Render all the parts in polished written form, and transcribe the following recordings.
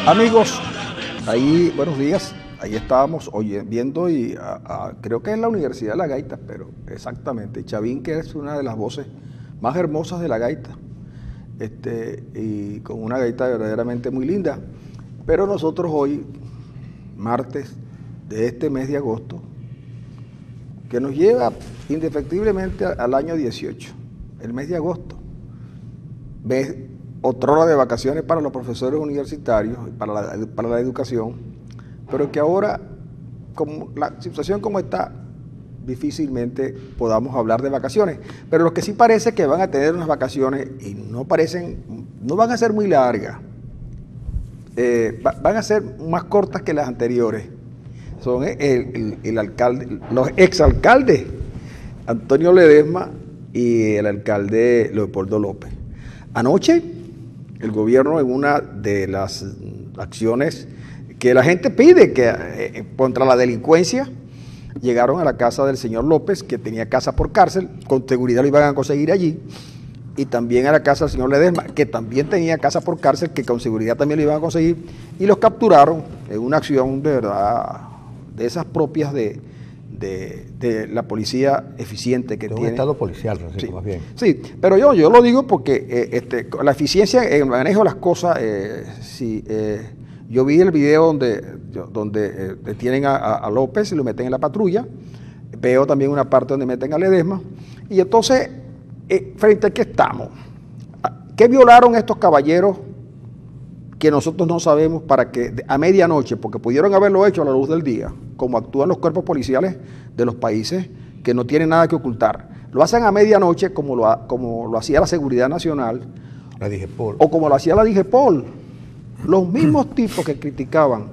Amigos, ahí, buenos días. Ahí estábamos viendo y creo que es la Universidad de la Gaita, pero exactamente, Chavín, que es una de las voces más hermosas de la gaita, y con una gaita verdaderamente muy linda. Pero nosotros hoy, martes de este mes de agosto, que nos lleva indefectiblemente al año 18, el mes de agosto, otrora de vacaciones para los profesores universitarios, para la educación, pero que ahora, como la situación como está, difícilmente podamos hablar de vacaciones. Pero lo que sí parece que van a tener unas vacaciones y no van a ser muy largas, van a ser más cortas que las anteriores. Son el alcalde, los exalcaldes Antonio Ledesma y el alcalde Leopoldo López. Anoche, el gobierno, en una de las acciones que la gente pide contra la delincuencia, llegaron a la casa del señor López, que tenía casa por cárcel, con seguridad lo iban a conseguir allí, y también a la casa del señor Ledesma, que también tenía casa por cárcel, que con seguridad también lo iban a conseguir, y los capturaron en una acción de verdad, de esas propias de la policía eficiente que tiene. Un estado policial, Francisco, sí, más bien. Sí, pero yo lo digo porque la eficiencia en el manejo de las cosas, yo vi el video donde detienen a López y lo meten en la patrulla, veo también una parte donde meten a Ledesma, y entonces, frente a qué estamos, ¿qué violaron estos caballeros que nosotros no sabemos para que a medianoche, porque pudieron haberlo hecho a la luz del día, como actúan los cuerpos policiales de los países que no tienen nada que ocultar? Lo hacen a medianoche como lo hacía la Seguridad Nacional, la DIGEPOL, o como lo hacía la DIGEPOL. Los mismos tipos que criticaban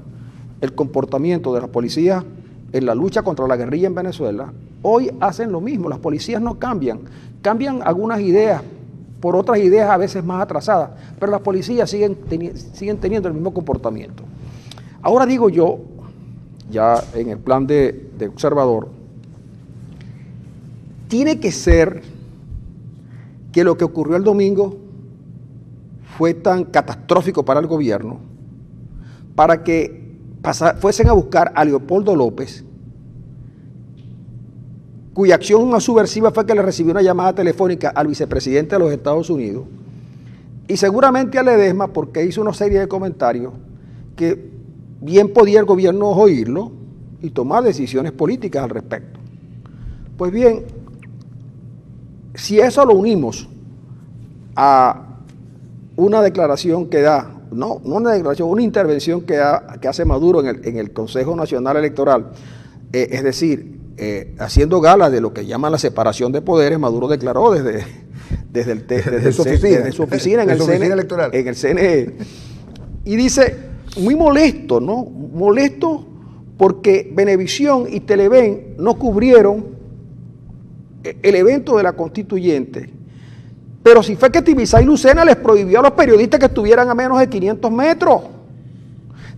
el comportamiento de las policías en la lucha contra la guerrilla en Venezuela, hoy hacen lo mismo. Las policías no cambian algunas ideas por otras ideas a veces más atrasadas, pero las policías siguen teniendo el mismo comportamiento. Ahora digo yo, ya en el plan de observador, tiene que ser que lo que ocurrió el domingo fue tan catastrófico para el gobierno, para que fuesen a buscar a Leopoldo López, cuya acción más subversiva fue que le recibió una llamada telefónica al vicepresidente de los Estados Unidos, y seguramente a Ledesma, porque hizo una serie de comentarios que bien podía el gobierno oírlo y tomar decisiones políticas al respecto. Pues bien, si eso lo unimos a una declaración que da, no una declaración, una intervención que hace Maduro en el Consejo Nacional Electoral, es decir, haciendo gala de lo que llaman la separación de poderes, Maduro declaró desde su oficina en el CNE, y dice, muy molesto, ¿no? Molesto porque Venevisión y Televen no cubrieron el evento de la Constituyente. Pero si fue que Tibisay Lucena les prohibió a los periodistas que estuvieran a menos de 500 metros.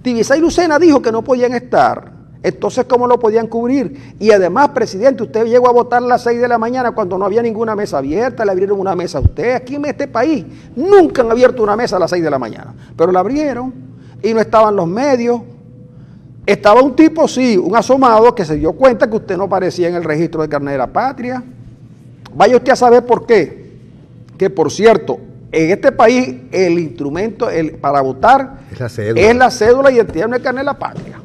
Tibisay Lucena dijo que no podían estar. Entonces, ¿cómo lo podían cubrir? Y además, presidente, usted llegó a votar a las 6 de la mañana cuando no había ninguna mesa abierta, le abrieron una mesa a usted. Aquí en este país nunca han abierto una mesa a las 6 de la mañana. Pero la abrieron y no estaban los medios. Estaba un tipo, sí, un asomado que se dio cuenta que usted no aparecía en el registro de carnet de la patria. Vaya usted a saber por qué. Que, por cierto, en este país el instrumento para votar es la cédula de identidad, no el carnet de la patria.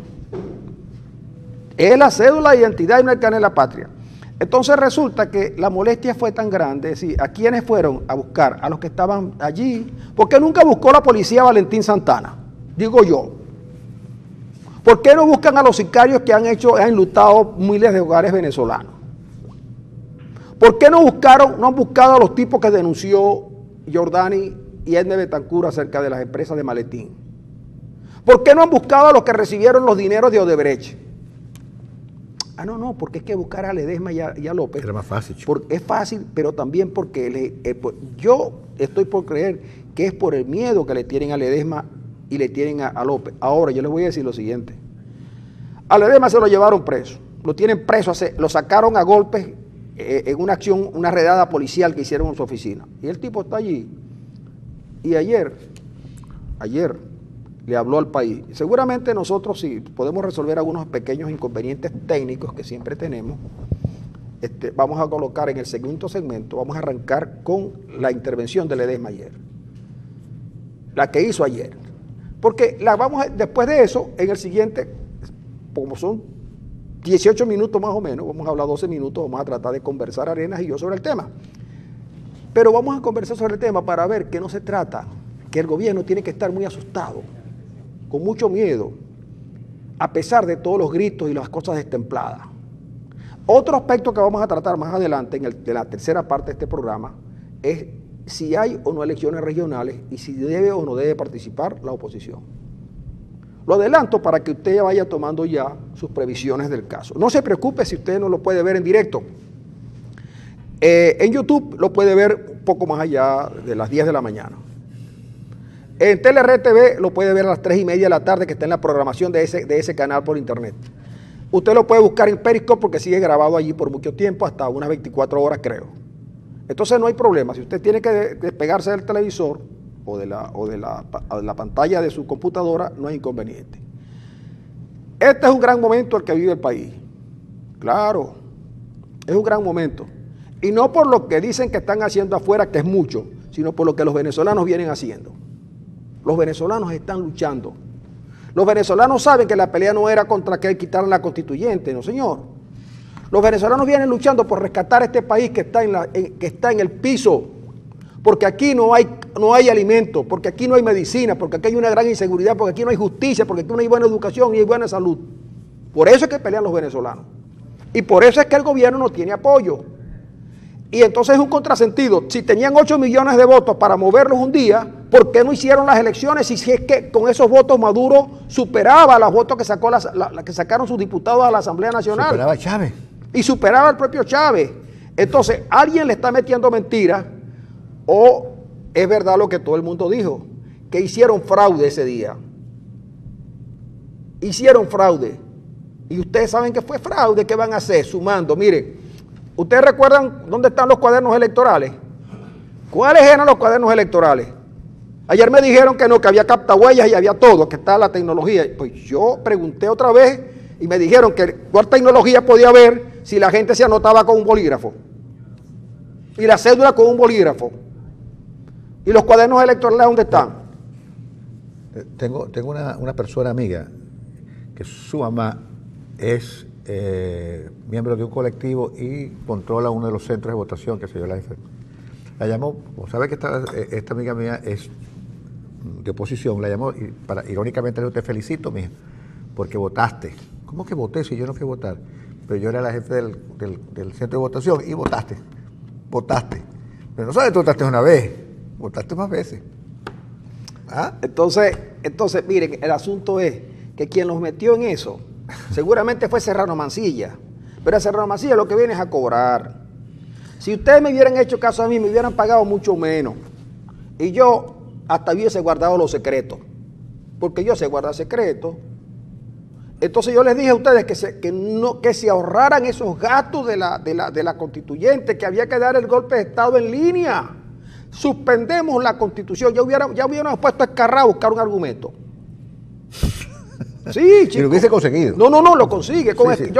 Es la cédula de identidad y no el carnet de la patria. Entonces resulta que la molestia fue tan grande, es decir, ¿a quiénes fueron a buscar? A los que estaban allí. ¿Por qué nunca buscó la policía a Valentín Santana? Digo yo. ¿Por qué no buscan a los sicarios que han enlutado miles de hogares venezolanos? ¿Por qué no han buscado a los tipos que denunció Giordani y Edne Betancur acerca de las empresas de maletín? ¿Por qué no han buscado a los que recibieron los dineros de Odebrecht? No, porque es que buscar a Ledesma y a López. Era más fácil. Es fácil, pero también porque yo estoy por creer que es por el miedo que le tienen a Ledesma y le tienen a López. Ahora, yo les voy a decir lo siguiente. A Ledesma se lo llevaron preso, lo tienen preso, lo sacaron a golpes en una acción, una redada policial que hicieron en su oficina. Y el tipo está allí. Y ayer, le habló al país. Seguramente nosotros, si podemos resolver algunos pequeños inconvenientes técnicos que siempre tenemos, vamos a colocar en el segundo segmento, vamos a arrancar con la intervención de Ledesma ayer, la que hizo ayer. Porque después de eso, en el siguiente, como son 18 minutos más o menos, vamos a hablar 12 minutos, vamos a tratar de conversar Arenas y yo sobre el tema. Pero vamos a conversar sobre el tema para ver que no se trata, que el gobierno tiene que estar muy asustado, con mucho miedo, a pesar de todos los gritos y las cosas destempladas. Otro aspecto que vamos a tratar más adelante, de la tercera parte de este programa, es si hay o no elecciones regionales y si debe o no debe participar la oposición. Lo adelanto para que usted vaya tomando ya sus previsiones del caso. No se preocupe si usted no lo puede ver en directo. En YouTube lo puede ver un poco más allá de las 10 de la mañana. En TLR-TV lo puede ver a las 3:30 de la tarde, que está en la programación de ese canal por internet. Usted lo puede buscar en Periscope porque sigue grabado allí por mucho tiempo, hasta unas 24 horas creo. Entonces no hay problema. Si usted tiene que despegarse del televisor o de la pantalla de su computadora, no hay inconveniente. Este es un gran momento el que vive el país. Claro, es un gran momento. Y no por lo que dicen que están haciendo afuera, que es mucho, sino por lo que los venezolanos vienen haciendo. Los venezolanos están luchando. Los venezolanos saben que la pelea no era contra que quitaran la constituyente, no señor. Los venezolanos vienen luchando por rescatar este país que está en el piso, porque aquí no hay alimento, porque aquí no hay medicina, porque aquí hay una gran inseguridad, porque aquí no hay justicia, porque aquí no hay buena educación y hay buena salud. Por eso es que pelean los venezolanos. Y por eso es que el gobierno no tiene apoyo. Y entonces es un contrasentido. Si tenían 8 millones de votos para moverlos un día, ¿por qué no hicieron las elecciones? Si es que con esos votos Maduro superaba los votos que sacaron sus diputados a la Asamblea Nacional. Superaba a Chávez. Y superaba al propio Chávez. Entonces, alguien le está metiendo mentiras, o es verdad lo que todo el mundo dijo, que hicieron fraude ese día. Hicieron fraude. Y ustedes saben que fue fraude. ¿Qué van a hacer? Sumando. Miren, ¿ustedes recuerdan dónde están los cuadernos electorales? ¿Cuáles eran los cuadernos electorales? Ayer me dijeron que no, que había captahuellas y había todo, que está la tecnología. Pues yo pregunté otra vez y me dijeron que cuál tecnología podía haber si la gente se anotaba con un bolígrafo. Y la cédula con un bolígrafo. ¿Y los cuadernos electorales dónde están? Tengo una persona amiga que su mamá es miembro de un colectivo y controla uno de los centros de votación que se dio la enferma. La llamó, como sabe que esta amiga mía es de oposición, la llamó y irónicamente le dijo: te felicito, mija, porque votaste. ¿Cómo que voté si yo no fui a votar? Pero yo era la jefe del centro de votación y votaste. Pero no sabes, tú votaste una vez, votaste más veces. ¿Ah? Entonces, miren, el asunto es que quien los metió en eso seguramente fue Serrano Mancilla, pero a Serrano Mancilla lo que viene es a cobrar. Si ustedes me hubieran hecho caso a mí, me hubieran pagado mucho menos, y yo hasta hubiese guardado los secretos, porque yo sé guardar secretos. Entonces yo les dije a ustedes que se ahorraran esos gastos de la constituyente, que había que dar el golpe de Estado en línea. Suspendemos la Constitución. Ya hubiéramos puesto a Escarrá a buscar un argumento. Sí, chico. Y lo hubiese conseguido. No, lo consigue. Sí.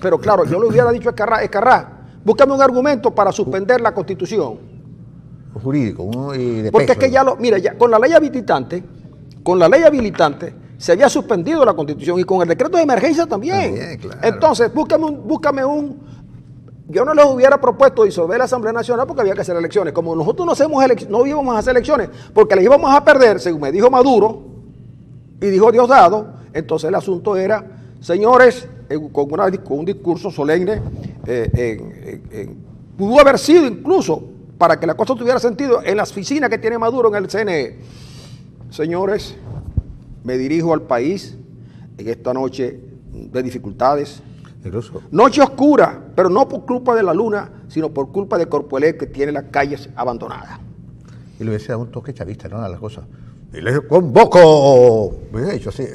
Pero claro, yo le hubiera dicho a Escarrá, búscame un argumento para suspender la Constitución. Jurídico, y de porque peso, es que ya con la ley habilitante, se había suspendido la Constitución, y con el decreto de emergencia también. Claro. Entonces, búscame un. Yo no les hubiera propuesto disolver la Asamblea Nacional porque había que hacer elecciones. Como nosotros no íbamos a hacer elecciones porque las íbamos a perder, según me dijo Maduro y dijo Diosdado, entonces el asunto era, señores, con un discurso solemne, pudo haber sido incluso, para que la cosa tuviera sentido, en la oficina que tiene Maduro en el CNE. Señores, me dirijo al país en esta noche de dificultades. Incluso. Noche oscura, pero no por culpa de la luna, sino por culpa de Corpoelec, que tiene las calles abandonadas. Y le hubiese dado un toque chavista, ¿no? A las cosas. Y le dije: ¡convoco! Me hubiera dicho así,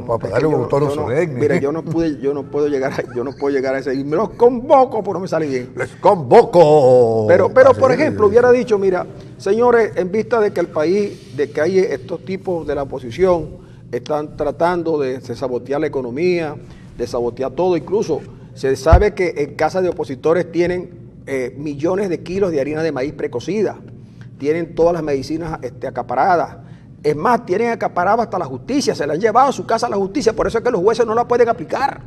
para darle un tono solemne. Mira, yo no puedo llegar a ese. Y me los convoco, pero no me sale bien. ¡Les convoco! Pero por ejemplo, hubiera dicho: mira, Señores, en vista de que el país, de que hay estos tipos de la oposición, están tratando de sabotear la economía, de sabotear todo, incluso se sabe que en casa de opositores tienen millones de kilos de harina de maíz precocida, tienen todas las medicinas acaparadas. Es más, tienen acaparada hasta la justicia, se la han llevado a su casa a la justicia, por eso es que los jueces no la pueden aplicar.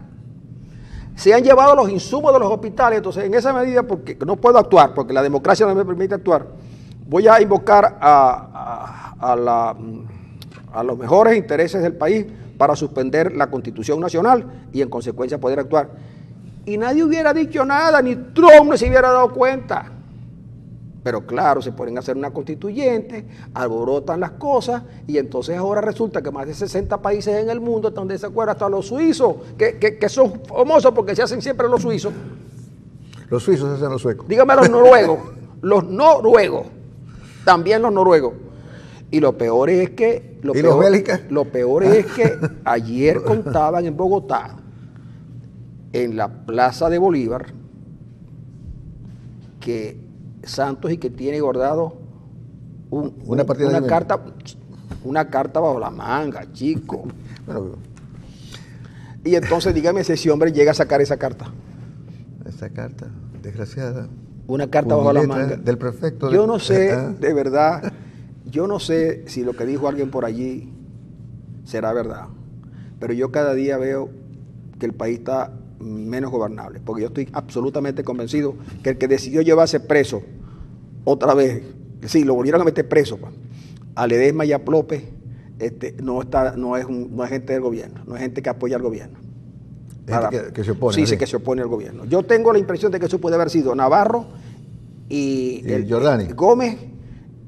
Se han llevado los insumos de los hospitales, entonces en esa medida, porque no puedo actuar, porque la democracia no me permite actuar, voy a invocar a los mejores intereses del país para suspender la Constitución Nacional y en consecuencia poder actuar. Y nadie hubiera dicho nada, ni Trump se hubiera dado cuenta. Pero claro, se ponen a hacer una constituyente, alborotan las cosas y entonces ahora resulta que más de 60 países en el mundo están de desacuerdo, hasta los suizos, que son famosos porque se hacen siempre los suizos. Los suizos se hacen los suecos. Dígame los noruegos, también los noruegos. Y lo peor es que... Lo peor es que ayer contaban en Bogotá, en la Plaza de Bolívar, que Santos y que tiene guardado una carta bajo la manga, chico. Bueno, y entonces dígame si ese hombre llega a sacar esa carta. Esa carta, desgraciada. Una carta bajo la manga. Del prefecto. Yo no sé, de verdad, yo no sé si lo que dijo alguien por allí será verdad. Pero yo cada día veo que el país está menos gobernable, porque yo estoy absolutamente convencido que el que decidió llevarse preso otra vez, sí, lo volvieron a meter preso, a Ledesma y a López, no es gente del gobierno, no es gente que apoya al gobierno. Que se opone. Sí, sí, que se opone al gobierno. Yo tengo la impresión de que eso puede haber sido Navarro y Jordani. Gómez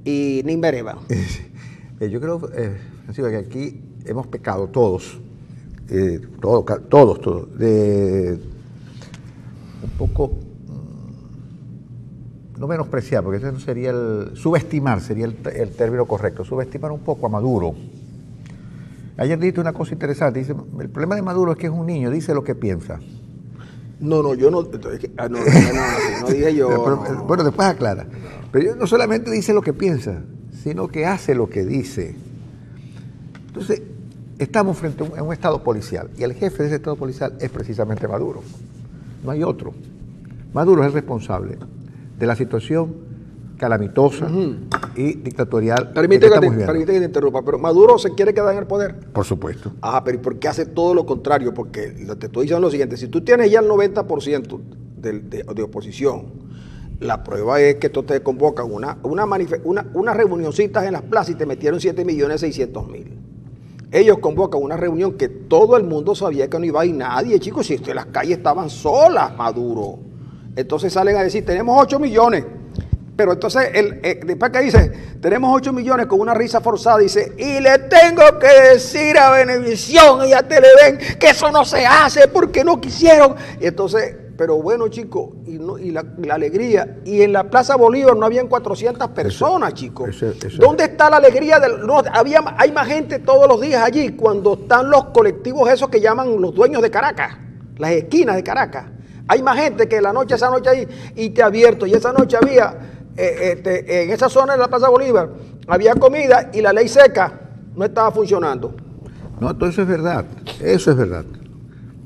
y Nimbereva. Yo creo, Francisco, que aquí hemos pecado todos. Todos, de un poco, no menospreciar, porque ese no sería subestimar, sería el término correcto, subestimar un poco a Maduro. Ayer dijiste una cosa interesante, dice, el problema de Maduro es que es un niño, dice lo que piensa. No, yo no dije yo. Pero, bueno, después aclara. Pero no solamente dice lo que piensa, sino que hace lo que dice. Entonces, estamos frente a un estado policial y el jefe de ese estado policial es precisamente Maduro. No hay otro. Maduro es el responsable de la situación calamitosa y dictatorial. Permite que te interrumpa, pero Maduro se quiere quedar en el poder. Por supuesto. Pero ¿por qué hace todo lo contrario? Porque te estoy diciendo lo siguiente, si tú tienes ya el 90% de oposición, la prueba es que tú te convocan unas reunioncitas en las plazas y te metieron 7.600.000. Ellos convocan una reunión que todo el mundo sabía que no iba a ir nadie, chicos, si las calles estaban solas, Maduro. Entonces salen a decir, tenemos 8 millones. Pero entonces, después que dice, tenemos 8 millones con una risa forzada, dice, y le tengo que decir a Venevisión y a Televen que eso no se hace porque no quisieron. Y entonces, pero bueno, chicos, y la alegría. Y en la Plaza Bolívar no habían 400 personas, chicos. ¿Dónde está la alegría? Hay más gente todos los días allí cuando están los colectivos esos que llaman los dueños de Caracas, las esquinas de Caracas. Hay más gente que esa noche ahí, y te advierto, y esa noche había, en esa zona de la Plaza Bolívar, había comida y la ley seca no estaba funcionando. No, todo eso es verdad,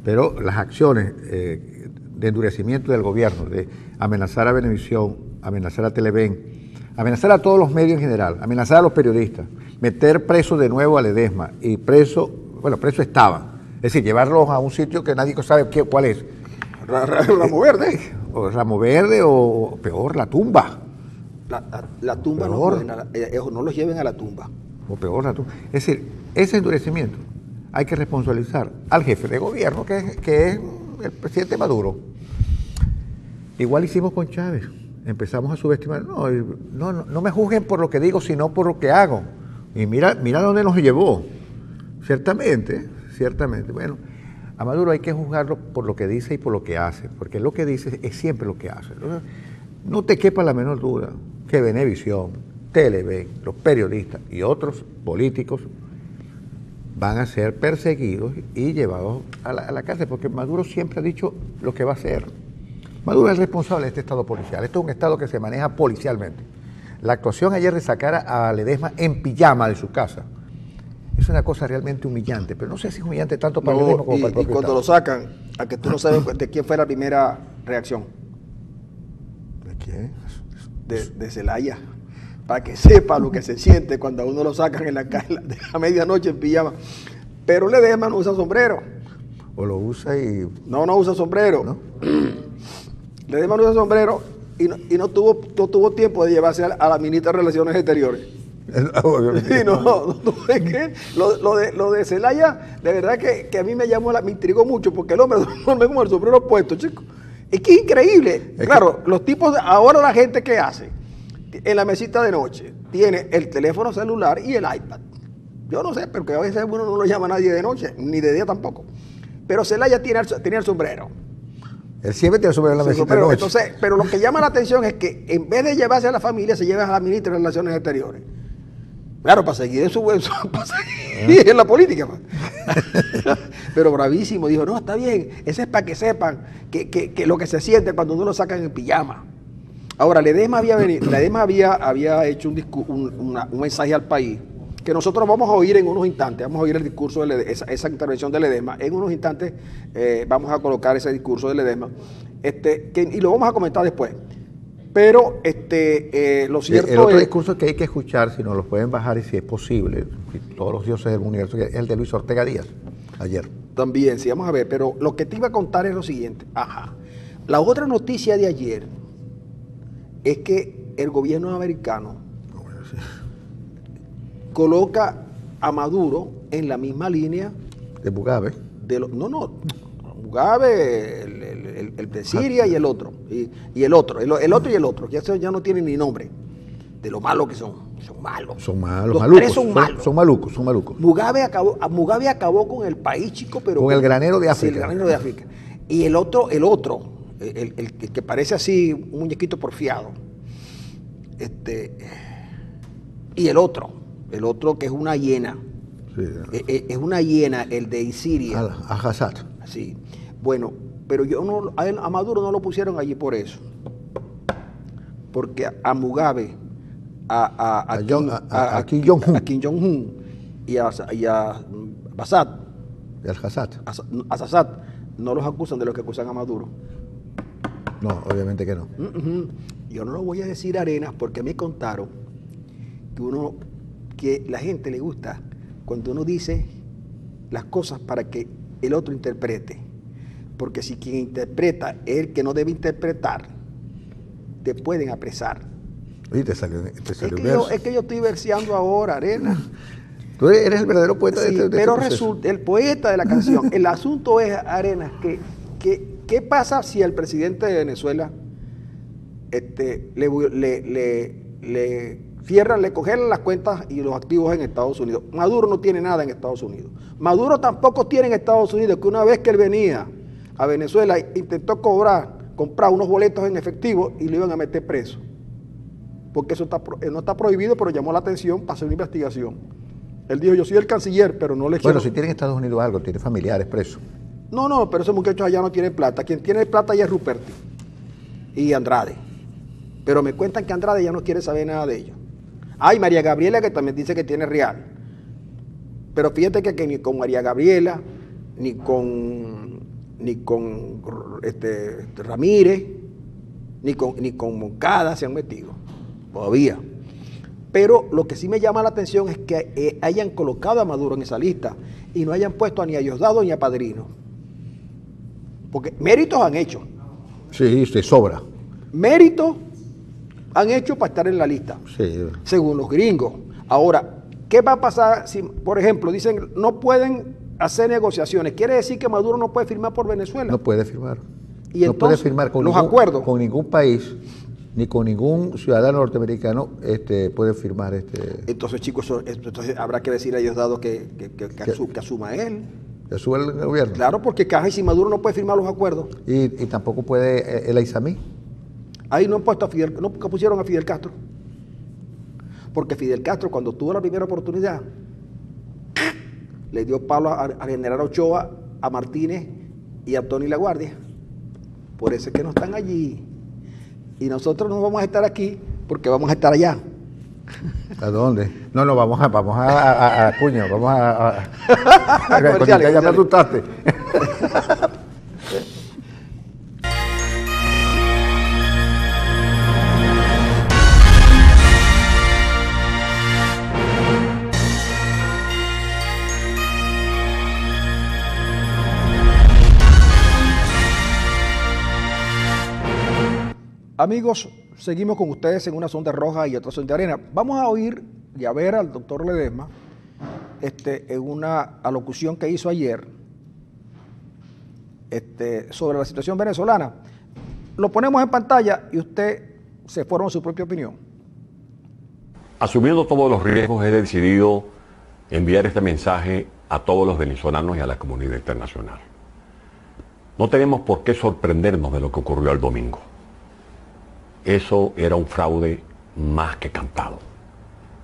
pero las acciones de endurecimiento del gobierno, de amenazar a Venevisión, amenazar a Televen, amenazar a todos los medios en general, amenazar a los periodistas, meter preso de nuevo a Ledesma, y preso estaban, es decir, llevarlos a un sitio que nadie sabe cuál es. Ramo Verde. O Ramo Verde, o peor, la tumba. La tumba no los lleven a la tumba. O peor, la tumba. Es decir, ese endurecimiento hay que responsabilizar al jefe de gobierno, que es el presidente Maduro. Igual hicimos con Chávez. Empezamos a subestimar. No me juzguen por lo que digo, sino por lo que hago. Y mira dónde nos llevó. Ciertamente. Bueno, a Maduro hay que juzgarlo por lo que dice y por lo que hace, porque lo que dice es siempre lo que hace. No te quepa la menor duda que Venevisión, Televen, los periodistas y otros políticos van a ser perseguidos y llevados a la cárcel, porque Maduro siempre ha dicho lo que va a hacer. Maduro es el responsable de este estado policial. Esto es un estado que se maneja policialmente. la actuación ayer de sacar a Ledesma en pijama de su casa es una cosa realmente humillante, pero no sé si es humillante tanto para Ledesma como para el propio y cuando Estado. lo sacan, a que tú no sabes de quién fue la primera reacción. ¿De quién? De Zelaya. Para que sepa lo que se siente cuando a uno lo sacan en la calle de la medianoche en pijama. Pero Ledesma no usa sombrero. O lo usa y... No usa sombrero. ¿No? Ledesma no usa sombrero y no tuvo tiempo de llevarse a la ministra de Relaciones Exteriores. Sí, es que lo de Zelaya, de verdad que a mí me intrigó mucho, porque el hombre duerme como el sombrero puesto, chico. Es que es increíble. Claro, los tipos, ahora la gente que hace, en la mesita de noche, tiene el teléfono celular y el iPad. Yo no sé, porque a veces uno no lo llama a nadie de noche, ni de día tampoco. Pero Zelaya tenía el sombrero. Él siempre tiene el sombrero en la mesita de noche. Entonces, pero lo que llama la atención es que en vez de llevarse a la familia, se lleva a la ministra de Relaciones Exteriores. Claro, para seguir en la política. Pero bravísimo, dijo, no, está bien, ese es para que sepan que lo que se siente cuando uno lo sacan en pijama. Ahora, Ledesma había hecho un mensaje al país, que nosotros vamos a oír en unos instantes, vamos a oír el discurso de esa intervención de Ledesma, en unos instantes vamos a colocar ese discurso de Ledesma, y lo vamos a comentar después. Pero lo cierto el otro es... discurso que hay que escuchar, si nos lo pueden bajar y si es posible, todos los dioses del universo, es el de Luis Ortega Díaz, ayer. También, sí, vamos a ver, pero lo que te iba a contar es lo siguiente. La otra noticia de ayer es que el gobierno americano coloca a Maduro en la misma línea de Mugabe. Mugabe, el de Siria y el otro. Y el otro, que ya no tienen ni nombre, de lo malo que son. Son malos. Son malos, Los malucos. tres son malos. Son malucos. Mugabe acabó con el país, chico, pero... Con el granero de África. Sí, el granero de África. Y el que parece así, un muñequito porfiado. Y el otro que es una hiena. Sí. Es una hiena, el de Siria. Al-Assad. Sí. Bueno, pero a Maduro no lo pusieron allí por eso. Porque a Mugabe, a Kim Jong-un. A Kim Jong-un y a Assad. Assad. No los acusan de lo que acusan a Maduro. No, obviamente que no. Yo no lo voy a decir Arenas, porque me contaron que la gente le gusta cuando uno dice las cosas para que el otro interprete. Porque si quien interpreta es el que no debe interpretar, te pueden apresar. Oye, te salió es que yo estoy verseando ahora, Arena. Tú eres el verdadero poeta Sí, de pero este resulta, el poeta de la canción. El asunto es, Arenas, ¿qué pasa si al presidente de Venezuela le congelan las cuentas y los activos en Estados Unidos? Maduro no tiene nada en Estados Unidos. Maduro tampoco tiene en Estados Unidos, que una vez que él venía a Venezuela intentó comprar unos boletos en efectivo y lo iban a meter preso. Porque eso no está prohibido, pero llamó la atención para hacer una investigación. Él dijo, yo soy el canciller, pero no le quiero... Bueno, si tiene en Estados Unidos algo, tiene familiares presos. No, pero esos muchachos allá no tienen plata. Quien tiene plata allá es Ruperti y Andrade. Pero me cuentan que Andrade ya no quiere saber nada de ellos. Hay María Gabriela, que también dice que tiene real. Pero fíjate que ni con María Gabriela, ni con Ramírez, ni con Moncada se han metido. Todavía. Pero lo que sí me llama la atención es que hayan colocado a Maduro en esa lista y no hayan puesto ni a Diosdado ni a Padrino. Porque méritos han hecho. Sí, se sobra. Méritos han hecho para estar en la lista. Sí. Según los gringos. Ahora, ¿qué va a pasar si, por ejemplo, dicen no pueden hacer negociaciones? Quiere decir que Maduro no puede firmar por Venezuela. No puede firmar. Y no puede firmar con acuerdos. Con ningún país, ni con ningún ciudadano norteamericano puede firmar Entonces, chicos, entonces habrá que decir a Diosdado que asuma él. Que sube el gobierno. Claro, porque si Maduro no puede firmar los acuerdos. Y tampoco puede el Aizamí. Ahí no pusieron a Fidel Castro. Porque Fidel Castro, cuando tuvo la primera oportunidad, le dio palo a General Ochoa, a Martínez y a Tony Laguardia. Por eso es que no están allí. Y nosotros no vamos a estar aquí porque vamos a estar allá. ¿A dónde? No, vamos a Cuña, vamos a Comerciales, ya me asustaste. Amigos, seguimos con ustedes en una sonda roja y otra sonda de arena. Vamos a oír y a ver al doctor Ledesma en una alocución que hizo ayer sobre la situación venezolana. Lo ponemos en pantalla y usted se forma su propia opinión. Asumiendo todos los riesgos, he decidido enviar este mensaje a todos los venezolanos y a la comunidad internacional. No tenemos por qué sorprendernos de lo que ocurrió el domingo. Eso era un fraude más que cantado.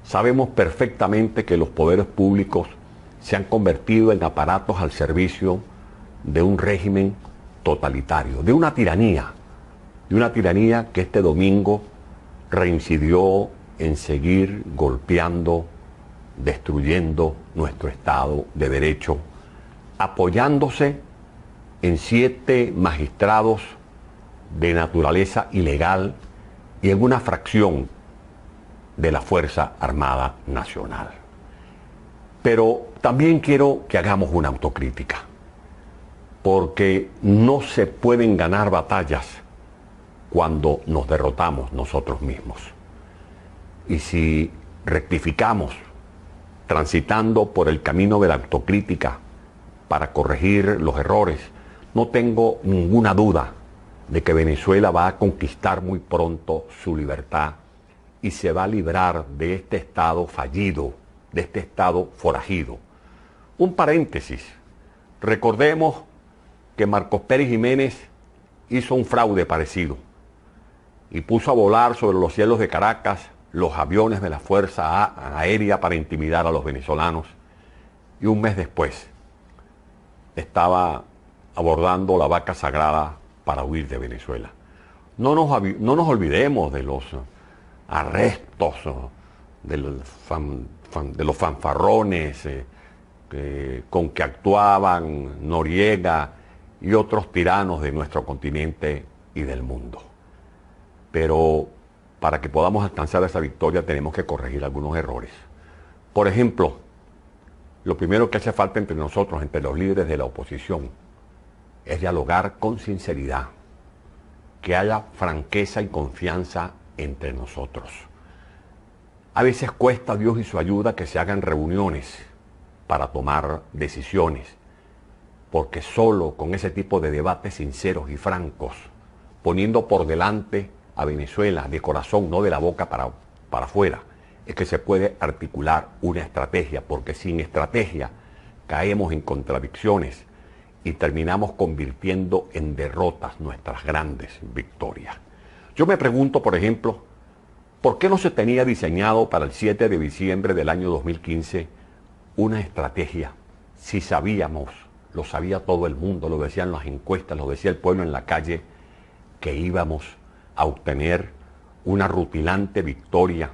Sabemos perfectamente que los poderes públicos se han convertido en aparatos al servicio de un régimen totalitario, de una tiranía que este domingo reincidió en seguir golpeando, destruyendo nuestro Estado de Derecho, apoyándose en 7 magistrados de naturaleza ilegal y en una fracción de la Fuerza Armada Nacional. Pero también quiero que hagamos una autocrítica, porque no se pueden ganar batallas cuando nos derrotamos nosotros mismos. Y si rectificamos, transitando por el camino de la autocrítica para corregir los errores, no tengo ninguna duda de que Venezuela va a conquistar muy pronto su libertad y se va a librar de este Estado fallido, de este Estado forajido. Un paréntesis, recordemos que Marcos Pérez Jiménez hizo un fraude parecido y puso a volar sobre los cielos de Caracas los aviones de la Fuerza Aérea para intimidar a los venezolanos, y un mes después estaba abordando la Vaca Sagrada para huir de Venezuela. No nos olvidemos de los arrestos, de los fanfarrones con que actuaban Noriega y otros tiranos de nuestro continente y del mundo. Pero para que podamos alcanzar esa victoria tenemos que corregir algunos errores. Por ejemplo, lo primero que hace falta entre nosotros, entre los líderes de la oposición, es dialogar con sinceridad, que haya franqueza y confianza entre nosotros. A veces cuesta a Dios y su ayuda que se hagan reuniones para tomar decisiones, porque solo con ese tipo de debates sinceros y francos, poniendo por delante a Venezuela de corazón, no de la boca para afuera, es que se puede articular una estrategia, porque sin estrategia caemos en contradicciones y terminamos convirtiendo en derrotas nuestras grandes victorias. Yo me pregunto, por ejemplo, ¿por qué no se tenía diseñado para el 7 de diciembre del año 2015 una estrategia? Si sabíamos, lo sabía todo el mundo, lo decían las encuestas, lo decía el pueblo en la calle, que íbamos a obtener una rutilante victoria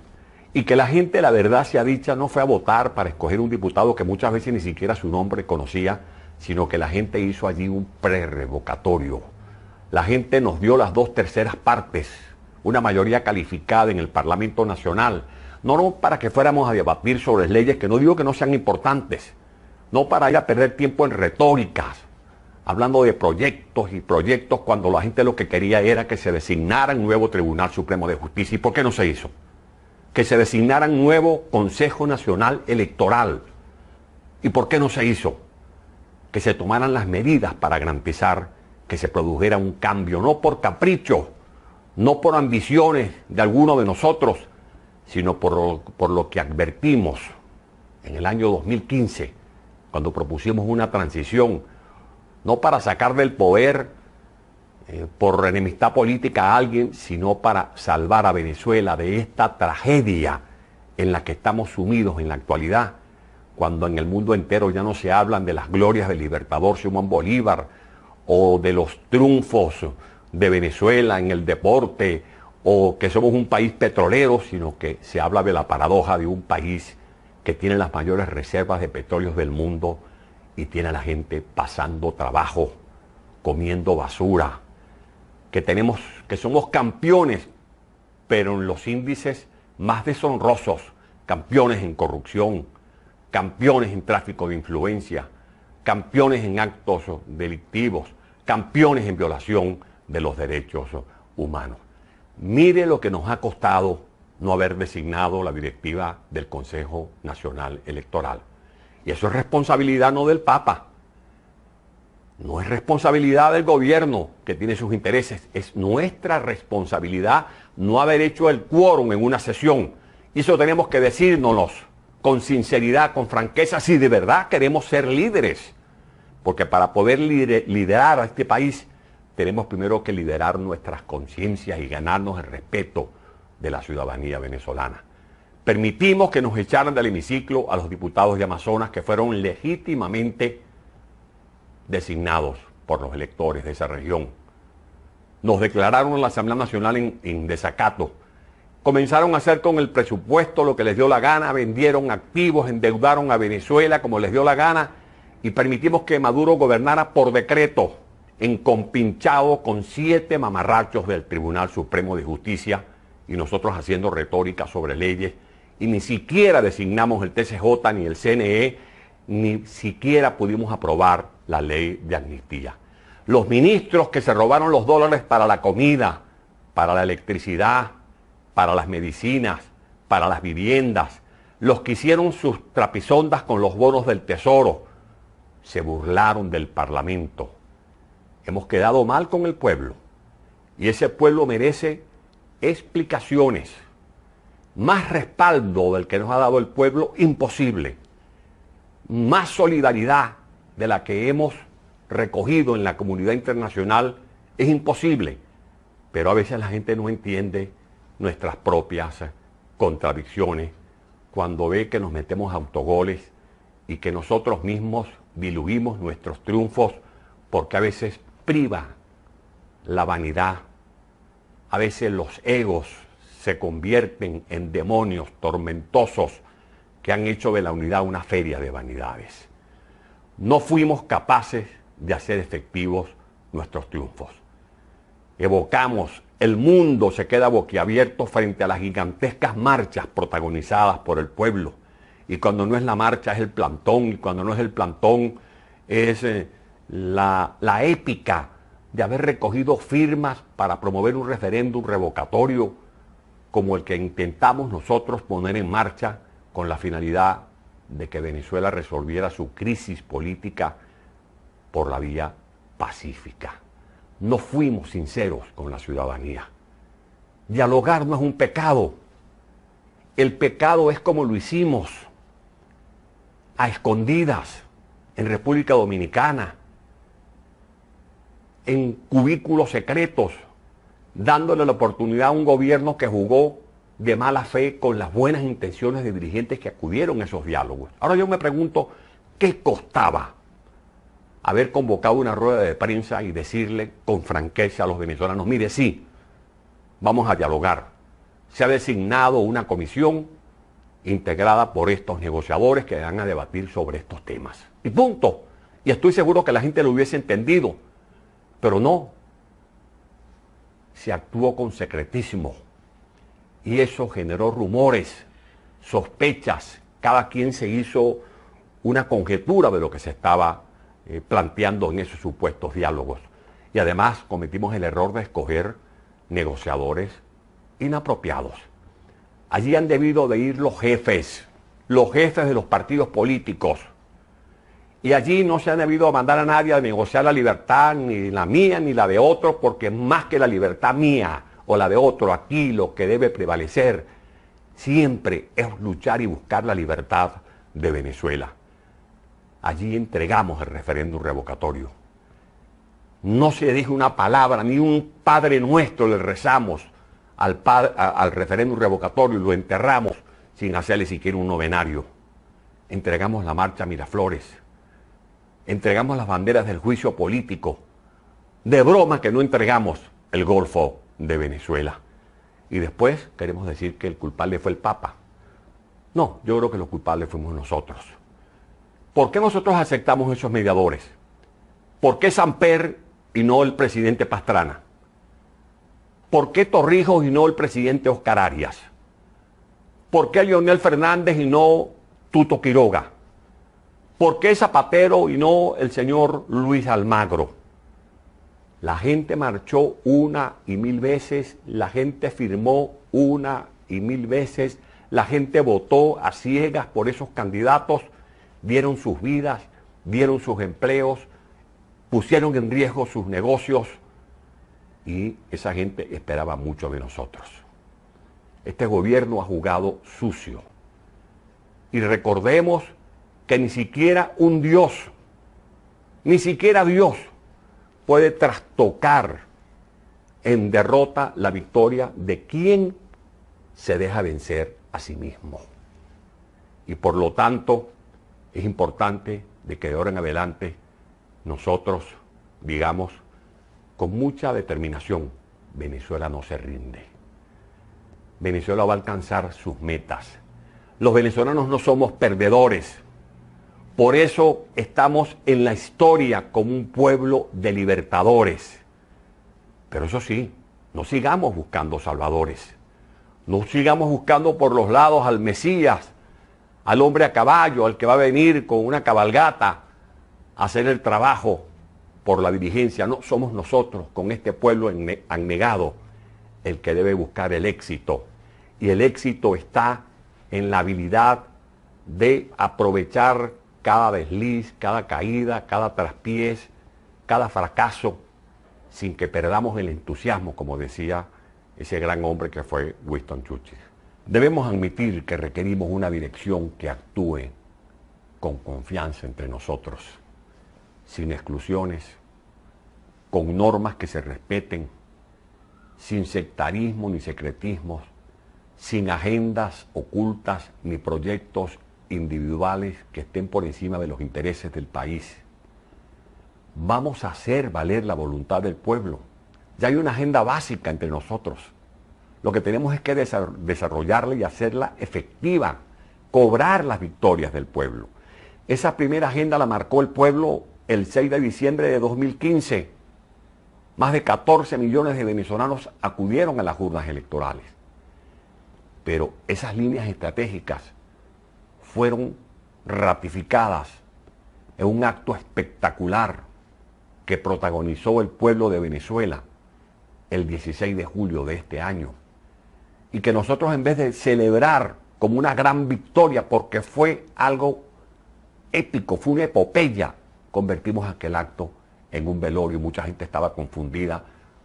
y que la gente, la verdad sea dicha, no fue a votar para escoger un diputado que muchas veces ni siquiera su nombre conocía, sino que la gente hizo allí un prerrevocatorio. La gente nos dio las 2/3 partes, una mayoría calificada en el Parlamento Nacional, no para que fuéramos a debatir sobre leyes que no digo que no sean importantes, no para ir a perder tiempo en retóricas, hablando de proyectos y proyectos, cuando la gente lo que quería era que se designara un nuevo Tribunal Supremo de Justicia. ¿Y por qué no se hizo? Que se designara un nuevo Consejo Nacional Electoral. ¿Y por qué no se hizo? Que se tomaran las medidas para garantizar que se produjera un cambio, no por capricho, no por ambiciones de alguno de nosotros, sino por lo que advertimos en el año 2015, cuando propusimos una transición, no para sacar del poder por enemistad política a alguien, sino para salvar a Venezuela de esta tragedia en la que estamos sumidos en la actualidad, cuando en el mundo entero ya no se hablan de las glorias del libertador Simón Bolívar, o de los triunfos de Venezuela en el deporte, o que somos un país petrolero, sino que se habla de la paradoja de un país que tiene las mayores reservas de petróleo del mundo y tiene a la gente pasando trabajo, comiendo basura, que somos campeones, pero en los índices más deshonrosos, campeones en corrupción, campeones en tráfico de influencia, campeones en actos delictivos, campeones en violación de los derechos humanos. Mire lo que nos ha costado no haber designado la directiva del Consejo Nacional Electoral. Y eso es responsabilidad no del Papa, no es responsabilidad del gobierno que tiene sus intereses, es nuestra responsabilidad no haber hecho el quórum en una sesión. Y eso tenemos que decírnoslo con sinceridad, con franqueza, si de verdad queremos ser líderes. Porque para poder liderar a este país, tenemos primero que liderar nuestras conciencias y ganarnos el respeto de la ciudadanía venezolana. Permitimos que nos echaran del hemiciclo a los diputados de Amazonas que fueron legítimamente designados por los electores de esa región. Nos declararon en la Asamblea Nacional en desacato. Comenzaron a hacer con el presupuesto lo que les dio la gana, vendieron activos, endeudaron a Venezuela como les dio la gana y permitimos que Maduro gobernara por decreto, encompinchado con 7 mamarrachos del Tribunal Supremo de Justicia y nosotros haciendo retórica sobre leyes y ni siquiera designamos el TCJ ni el CNE, ni siquiera pudimos aprobar la ley de amnistía. Los ministros que se robaron los dólares para la comida, para la electricidad, para las medicinas, para las viviendas, los que hicieron sus trapisondas con los bonos del Tesoro, se burlaron del Parlamento. Hemos quedado mal con el pueblo y ese pueblo merece explicaciones. Más respaldo del que nos ha dado el pueblo, imposible. Más solidaridad de la que hemos recogido en la comunidad internacional, es imposible. Pero a veces la gente no entiende nuestras propias contradicciones cuando ve que nos metemos autogoles y que nosotros mismos diluimos nuestros triunfos porque a veces priva la vanidad, a veces los egos se convierten en demonios tormentosos que han hecho de la unidad una feria de vanidades. No fuimos capaces de hacer efectivos nuestros triunfos. Evocamos, el mundo se queda boquiabierto frente a las gigantescas marchas protagonizadas por el pueblo. Y cuando no es la marcha es el plantón, y cuando no es el plantón es la épica de haber recogido firmas para promover un referéndum revocatorio como el que intentamos nosotros poner en marcha con la finalidad de que Venezuela resolviera su crisis política por la vía pacífica. No fuimos sinceros con la ciudadanía. Dialogar no es un pecado. El pecado es como lo hicimos, a escondidas, en República Dominicana, en cubículos secretos, dándole la oportunidad a un gobierno que jugó de mala fe con las buenas intenciones de dirigentes que acudieron a esos diálogos. Ahora yo me pregunto, ¿qué costaba haber convocado una rueda de prensa y decirle con franqueza a los venezolanos, mire, sí, vamos a dialogar? Se ha designado una comisión integrada por estos negociadores que van a debatir sobre estos temas. Y punto. Y estoy seguro que la gente lo hubiese entendido, pero no. Se actuó con secretismo. Y eso generó rumores, sospechas. Cada quien se hizo una conjetura de lo que se estaba planteando en esos supuestos diálogos. Y además cometimos el error de escoger negociadores inapropiados. Allí han debido de ir los jefes de los partidos políticos. Y allí no se ha debido mandar a nadie a negociar la libertad, ni la mía, ni la de otros, porque más que la libertad mía o la de otro, aquí lo que debe prevalecer siempre es luchar y buscar la libertad de Venezuela. Allí entregamos el referéndum revocatorio. No se dijo una palabra, ni un Padre Nuestro le rezamos al referéndum revocatorio y lo enterramos sin hacerle siquiera un novenario. Entregamos la marcha Miraflores. Entregamos las banderas del juicio político. De broma que no entregamos el Golfo de Venezuela. y después queremos decir que el culpable fue el Papa. No, yo creo que los culpables fuimos nosotros. ¿Por qué nosotros aceptamos esos mediadores? ¿Por qué Samper y no el presidente Pastrana? ¿Por qué Torrijos y no el presidente Oscar Arias? ¿Por qué Leonel Fernández y no Tuto Quiroga? ¿Por qué Zapatero y no el señor Luis Almagro? La gente marchó una y mil veces, la gente firmó una y mil veces, la gente votó a ciegas por esos candidatos, dieron sus vidas, dieron sus empleos, pusieron en riesgo sus negocios y esa gente esperaba mucho de nosotros. Este gobierno ha jugado sucio. Y recordemos que ni siquiera un Dios, ni siquiera Dios puede trastocar en derrota la victoria de quien se deja vencer a sí mismo. Y por lo tanto, es importante de que de ahora en adelante nosotros digamos con mucha determinación, Venezuela no se rinde. Venezuela va a alcanzar sus metas. Los venezolanos no somos perdedores. Por eso estamos en la historia como un pueblo de libertadores. Pero eso sí, no sigamos buscando salvadores. No sigamos buscando por los lados al Mesías, al hombre a caballo, al que va a venir con una cabalgata a hacer el trabajo por la dirigencia. No, somos nosotros, con este pueblo abnegado, el que debe buscar el éxito. Y el éxito está en la habilidad de aprovechar cada desliz, cada caída, cada traspiés, cada fracaso, sin que perdamos el entusiasmo, como decía ese gran hombre que fue Winston Churchill. Debemos admitir que requerimos una dirección que actúe con confianza entre nosotros, sin exclusiones, con normas que se respeten, sin sectarismo ni secretismos, sin agendas ocultas ni proyectos individuales que estén por encima de los intereses del país. Vamos a hacer valer la voluntad del pueblo. Ya hay una agenda básica entre nosotros. Lo que tenemos es que desarrollarla y hacerla efectiva, cobrar las victorias del pueblo. Esa primera agenda la marcó el pueblo el 6 de diciembre de 2015. Más de 14 millones de venezolanos acudieron a las urnas electorales. Pero esas líneas estratégicas fueron ratificadas en un acto espectacular que protagonizó el pueblo de Venezuela el 16 de julio de este año. Y que nosotros, en vez de celebrar como una gran victoria, porque fue algo épico, fue una epopeya, convertimos aquel acto en un velorio. Mucha gente estaba confundida,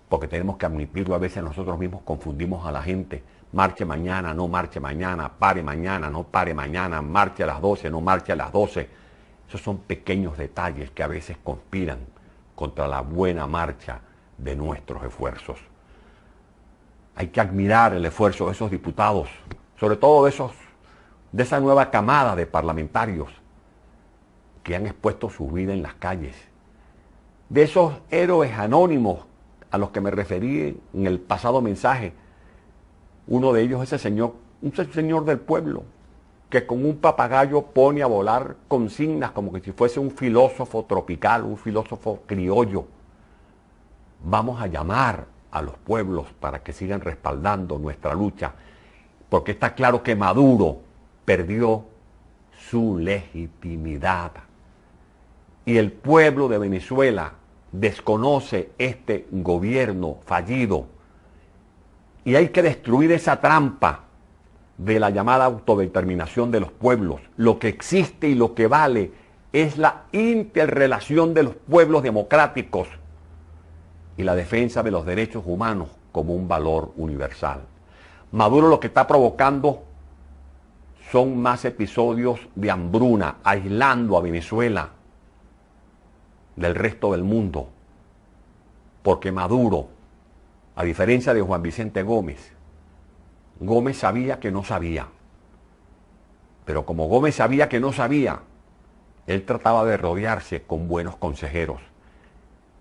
porque tenemos que admitirlo, a veces nosotros mismos confundimos a la gente. Marche mañana, no marche mañana, pare mañana, no pare mañana, marche a las 12, no marche a las 12. Esos son pequeños detalles que a veces conspiran contra la buena marcha de nuestros esfuerzos. Hay que admirar el esfuerzo de esos diputados, sobre todo de esa nueva camada de parlamentarios que han expuesto su vida en las calles. De esos héroes anónimos a los que me referí en el pasado mensaje. Uno de ellos es un señor del pueblo, que con un papagayo pone a volar consignas como que si fuese un filósofo tropical, un filósofo criollo. Vamos a llamar a los pueblos para que sigan respaldando nuestra lucha, porque está claro que Maduro perdió su legitimidad. Y el pueblo de Venezuela desconoce este gobierno fallido. Y hay que destruir esa trampa de la llamada autodeterminación de los pueblos. Lo que existe y lo que vale es la interrelación de los pueblos democráticos y la defensa de los derechos humanos como un valor universal. Maduro lo que está provocando son más episodios de hambruna, aislando a Venezuela del resto del mundo. Porque Maduro, a diferencia de Juan Vicente Gómez, Gómez sabía que no sabía. Pero como Gómez sabía que no sabía, él trataba de rodearse con buenos consejeros.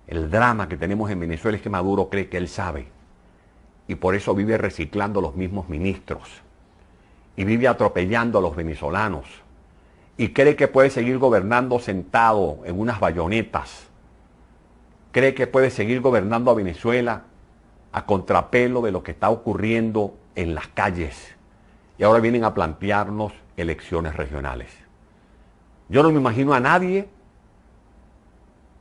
El drama que tenemos en Venezuela es que Maduro cree que él sabe. y por eso vive reciclando los mismos ministros y vive atropellando a los venezolanos y cree que puede seguir gobernando sentado en unas bayonetas, cree que puede seguir gobernando a Venezuela a contrapelo de lo que está ocurriendo en las calles, y ahora vienen a plantearnos elecciones regionales. Yo no me imagino a nadie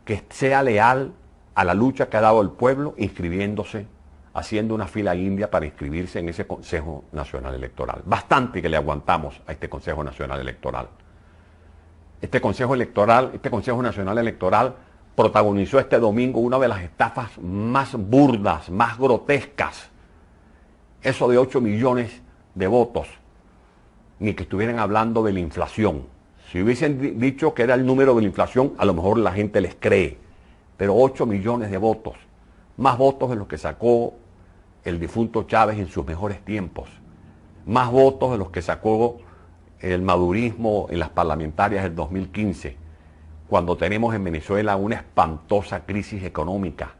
que sea leal a la lucha que ha dado el pueblo inscribiéndose, haciendo una fila india para inscribirse en ese Consejo Nacional Electoral. Bastante que le aguantamos a este Consejo Nacional Electoral. Este Consejo Nacional Electoral protagonizó este domingo una de las estafas más burdas, más grotescas. Eso de 8 millones de votos, ni que estuvieran hablando de la inflación. Si hubiesen dicho que era el número de la inflación, a lo mejor la gente les cree. Pero 8 millones de votos, más votos de los que sacó el difunto Chávez en sus mejores tiempos, más votos de los que sacó el madurismo en las parlamentarias del 2015, cuando tenemos en Venezuela una espantosa crisis económica,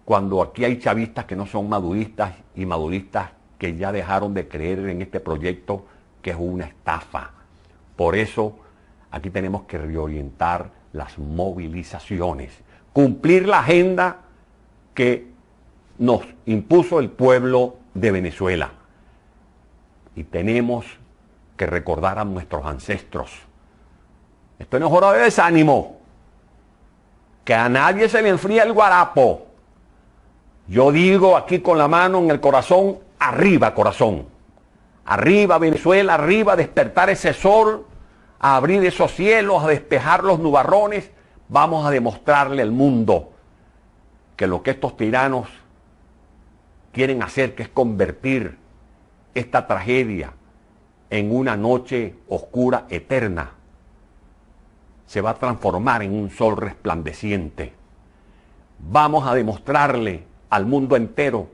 cuando aquí hay chavistas que no son maduristas y maduristas que ya dejaron de creer en este proyecto que es una estafa. Por eso aquí tenemos que reorientar las movilizaciones, cumplir la agenda que nos impuso el pueblo de Venezuela. Y tenemos que recordar a nuestros ancestros. Esto no es hora de desánimo, que a nadie se le enfría el guarapo. Yo digo aquí con la mano en el corazón, arriba corazón, arriba Venezuela, arriba despertar ese sol, a abrir esos cielos, a despejar los nubarrones. Vamos a demostrarle al mundo que lo que estos tiranos quieren hacer, que es convertir esta tragedia en una noche oscura eterna, se va a transformar en un sol resplandeciente. Vamos a demostrarle al mundo entero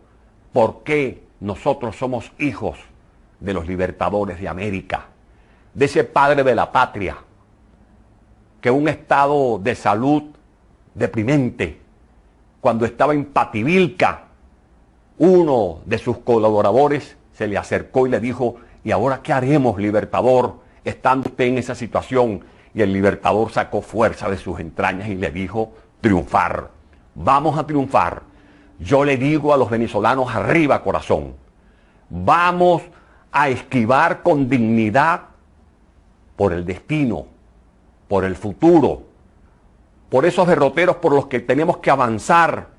por qué nosotros somos hijos de los libertadores de América, de ese padre de la patria, que un estado de salud deprimente, cuando estaba en Pativilca, uno de sus colaboradores se le acercó y le dijo: ¿y ahora qué haremos, libertador, estando usted en esa situación? Y el libertador sacó fuerza de sus entrañas y le dijo: triunfar, vamos a triunfar. Yo le digo a los venezolanos, arriba corazón, vamos a esquivar con dignidad por el destino, por el futuro, por esos derroteros por los que tenemos que avanzar,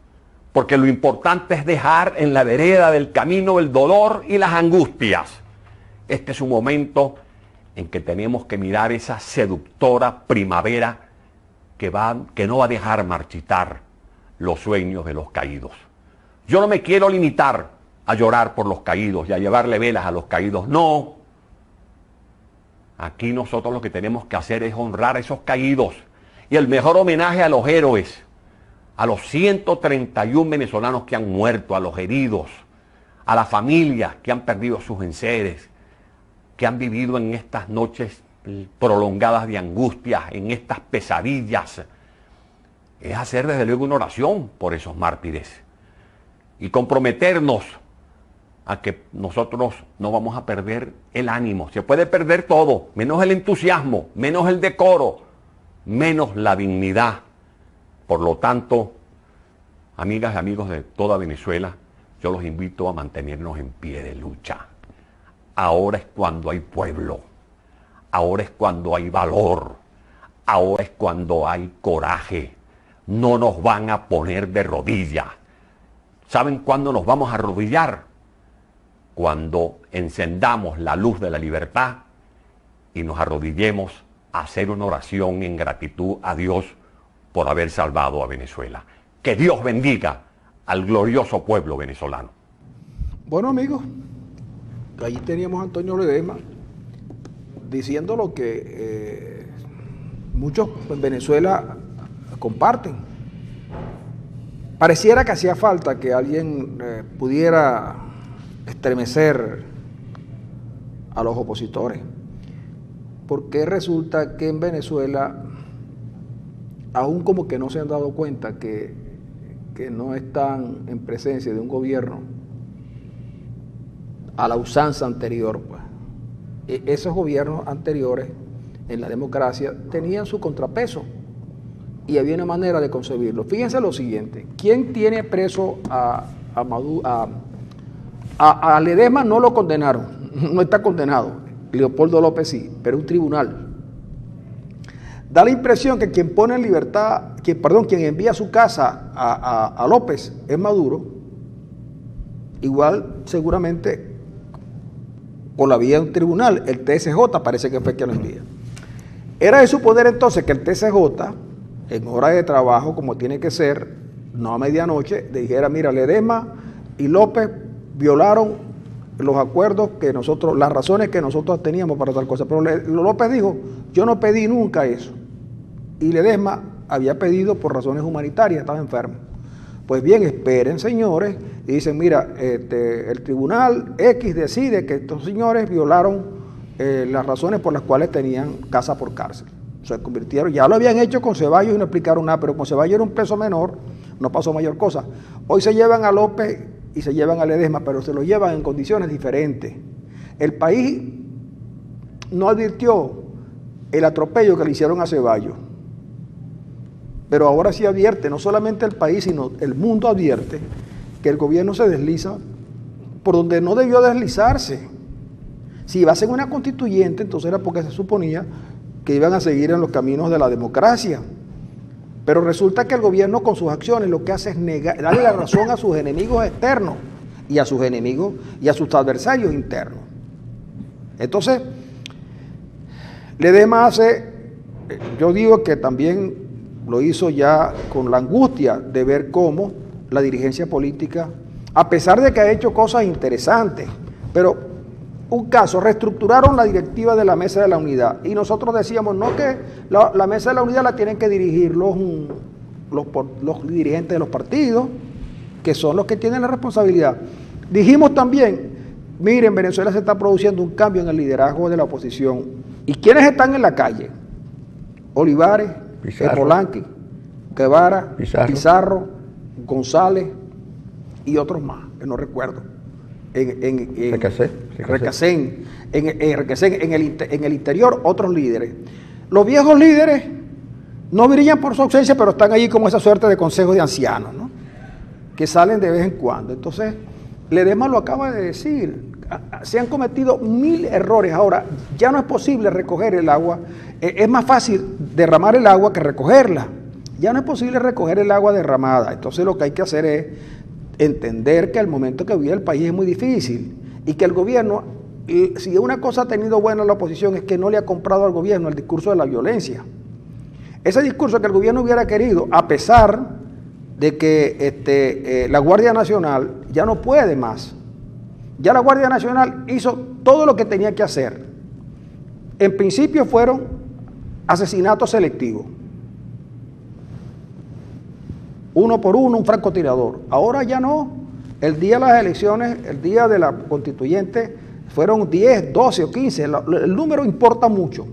porque lo importante es dejar en la vereda del camino el dolor y las angustias. Este es un momento en que tenemos que mirar esa seductora primavera que no va a dejar marchitar los sueños de los caídos. Yo no me quiero limitar a llorar por los caídos y a llevarle velas a los caídos, no. Aquí nosotros lo que tenemos que hacer es honrar a esos caídos, y el mejor homenaje a los héroes, a los 131 venezolanos que han muerto, a los heridos, a las familias que han perdido sus enseres, que han vivido en estas noches prolongadas de angustia, en estas pesadillas. Es hacer desde luego una oración por esos mártires y comprometernos a que nosotros no vamos a perder el ánimo. Se puede perder todo, menos el entusiasmo, menos el decoro, menos la dignidad. Por lo tanto, amigas y amigos de toda Venezuela, yo los invito a mantenernos en pie de lucha. Ahora es cuando hay pueblo, ahora es cuando hay valor, ahora es cuando hay coraje. No nos van a poner de rodillas. ¿Saben cuándo nos vamos a arrodillar? Cuando encendamos la luz de la libertad y nos arrodillemos a hacer una oración en gratitud a Dios por haber salvado a Venezuela. Que Dios bendiga al glorioso pueblo venezolano. Bueno, amigos, allí teníamos a Antonio Ledesma diciendo lo que muchos en Venezuela comparten. Pareciera que hacía falta que alguien pudiera estremecer a los opositores, porque resulta que en Venezuela aún como que no se han dado cuenta que no están en presencia de un gobierno a la usanza anterior, pues. Esos gobiernos anteriores en la democracia tenían su contrapeso y había una manera de concebirlo. Fíjense lo siguiente: ¿quién tiene preso a Ledesma? No lo condenaron, no está condenado. Leopoldo López sí, pero un tribunal. Da la impresión que quien pone en libertad, quien envía a su casa a López es Maduro. Igual seguramente por la vía de un tribunal, el TSJ parece que fue quien lo envía. Era de suponer entonces que el TSJ, en hora de trabajo, como tiene que ser, no a medianoche, dijera: mira, Ledesma y López violaron los acuerdos que nosotros, las razones que nosotros teníamos para tal cosa. Pero López dijo: yo no pedí nunca eso. Y Ledesma había pedido por razones humanitarias, estaba enfermo. Pues bien, esperen, señores, y dicen: mira, el tribunal X decide que estos señores violaron las razones por las cuales tenían casa por cárcel. Se convirtieron, ya lo habían hecho con Ceballos y no explicaron nada, pero con Ceballos era un preso menor, no pasó mayor cosa. Hoy se llevan a López y se llevan a Ledesma, pero se lo llevan en condiciones diferentes. El país no advirtió el atropello que le hicieron a Ceballos, pero ahora sí advierte, no solamente el país, sino el mundo advierte que el gobierno se desliza por donde no debió deslizarse. Si iba a ser una constituyente, entonces era porque se suponía que iban a seguir en los caminos de la democracia. Pero resulta que el gobierno con sus acciones lo que hace es darle la razón a sus enemigos externos y a sus enemigos y a sus adversarios internos. Entonces, Ledesma yo digo que también lo hizo ya con la angustia de ver cómo la dirigencia política, a pesar de que ha hecho cosas interesantes, pero un caso, reestructuraron la directiva de la Mesa de la Unidad y nosotros decíamos: no, que la Mesa de la Unidad la tienen que dirigir los dirigentes de los partidos, que son los que tienen la responsabilidad. Dijimos también: miren, en Venezuela se está produciendo un cambio en el liderazgo de la oposición. ¿Y quiénes están en la calle? Olivares, Polanqui, Guevara, Pizarro, González y otros más, que no recuerdo. Requesén, en el interior otros líderes. Los viejos líderes no brillan por su ausencia, pero están allí como esa suerte de consejos de ancianos, ¿no?, que salen de vez en cuando. Entonces, Ledesma lo acaba de decir: se han cometido 1000 errores. Ahora, ya no es posible recoger el agua, es más fácil derramar el agua que recogerla. Ya no es posible recoger el agua derramada. Entonces lo que hay que hacer es entender que el momento que vive el país es muy difícil y que el gobierno, si una cosa ha tenido buena la oposición, es que no le ha comprado al gobierno el discurso de la violencia. Ese discurso que el gobierno hubiera querido, a pesar de que la Guardia Nacional ya no puede más. Ya la Guardia Nacional hizo todo lo que tenía que hacer. En principio fueron asesinatos selectivos. Uno por uno, un francotirador. Ahora ya no. El día de las elecciones, el día de la constituyente, fueron 10, 12 o 15. El número importa mucho.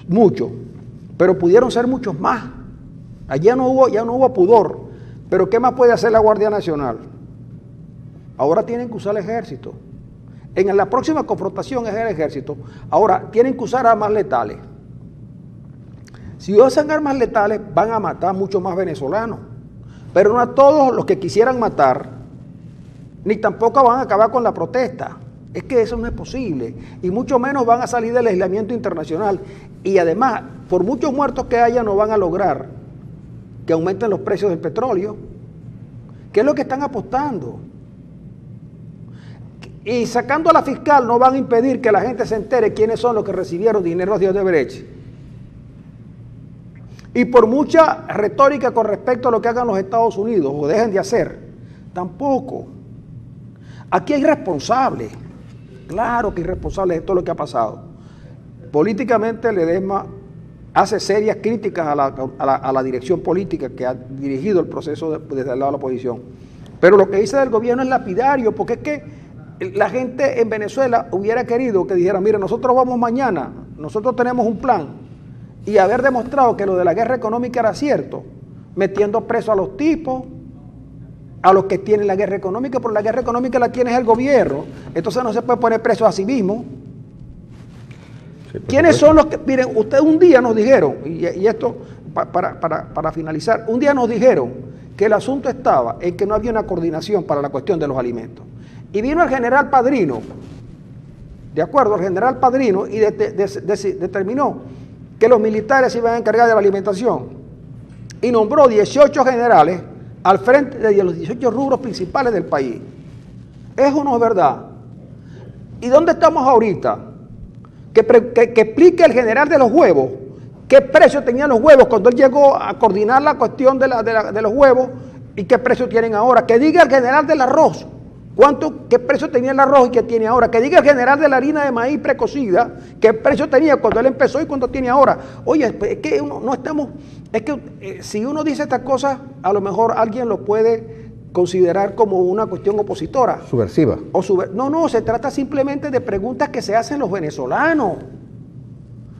Mucho. Pero pudieron ser muchos más. Allá ya no hubo pudor. Pero ¿qué más puede hacer la Guardia Nacional? Ahora tienen que usar el ejército. En la próxima confrontación es el ejército. Ahora tienen que usar armas letales. Si usan armas letales, van a matar muchos más venezolanos. Pero no a todos los que quisieran matar, ni tampoco van a acabar con la protesta. Es que eso no es posible. Y mucho menos van a salir del aislamiento internacional. Y además, por muchos muertos que haya, no van a lograr que aumenten los precios del petróleo. ¿Qué es lo que están apostando? Y sacando a la fiscal no van a impedir que la gente se entere quiénes son los que recibieron dinero de Odebrecht. Y por mucha retórica con respecto a lo que hagan los Estados Unidos o dejen de hacer, tampoco. Aquí hay responsables. Claro que hay responsables de todo lo que ha pasado. Políticamente Ledesma hace serias críticas a la dirección política que ha dirigido el proceso desde el lado de la oposición. Pero lo que dice del gobierno es lapidario, porque es que la gente en Venezuela hubiera querido que dijera: mire, nosotros vamos mañana, nosotros tenemos un plan, y haber demostrado que lo de la guerra económica era cierto, metiendo preso a los tipos a los que tienen la guerra económica, pero la guerra económica la tiene el gobierno, entonces no se puede poner presos a sí mismo. Sí, ¿quiénes son los que, miren, ustedes un día nos dijeron, y esto para finalizar, un día nos dijeron que el asunto estaba en que no había una coordinación para la cuestión de los alimentos, y vino el general Padrino, de acuerdo, el general Padrino, y determinó que los militares se iban a encargar de la alimentación, y nombró 18 generales al frente de los 18 rubros principales del país. Eso no es verdad. ¿Y dónde estamos ahorita? Que explique el general de los huevos qué precio tenían los huevos cuando él llegó a coordinar la cuestión de los huevos y qué precio tienen ahora. Que diga el general del arroz qué precio tenía el arroz y qué tiene ahora. Que diga el general de la harina de maíz precocida qué precio tenía cuando él empezó y cuánto tiene ahora. Oye, es que no estamos... Es que si uno dice estas cosas, a lo mejor alguien lo puede considerar como una cuestión opositora. Subversiva. No, se trata simplemente de preguntas que se hacen los venezolanos.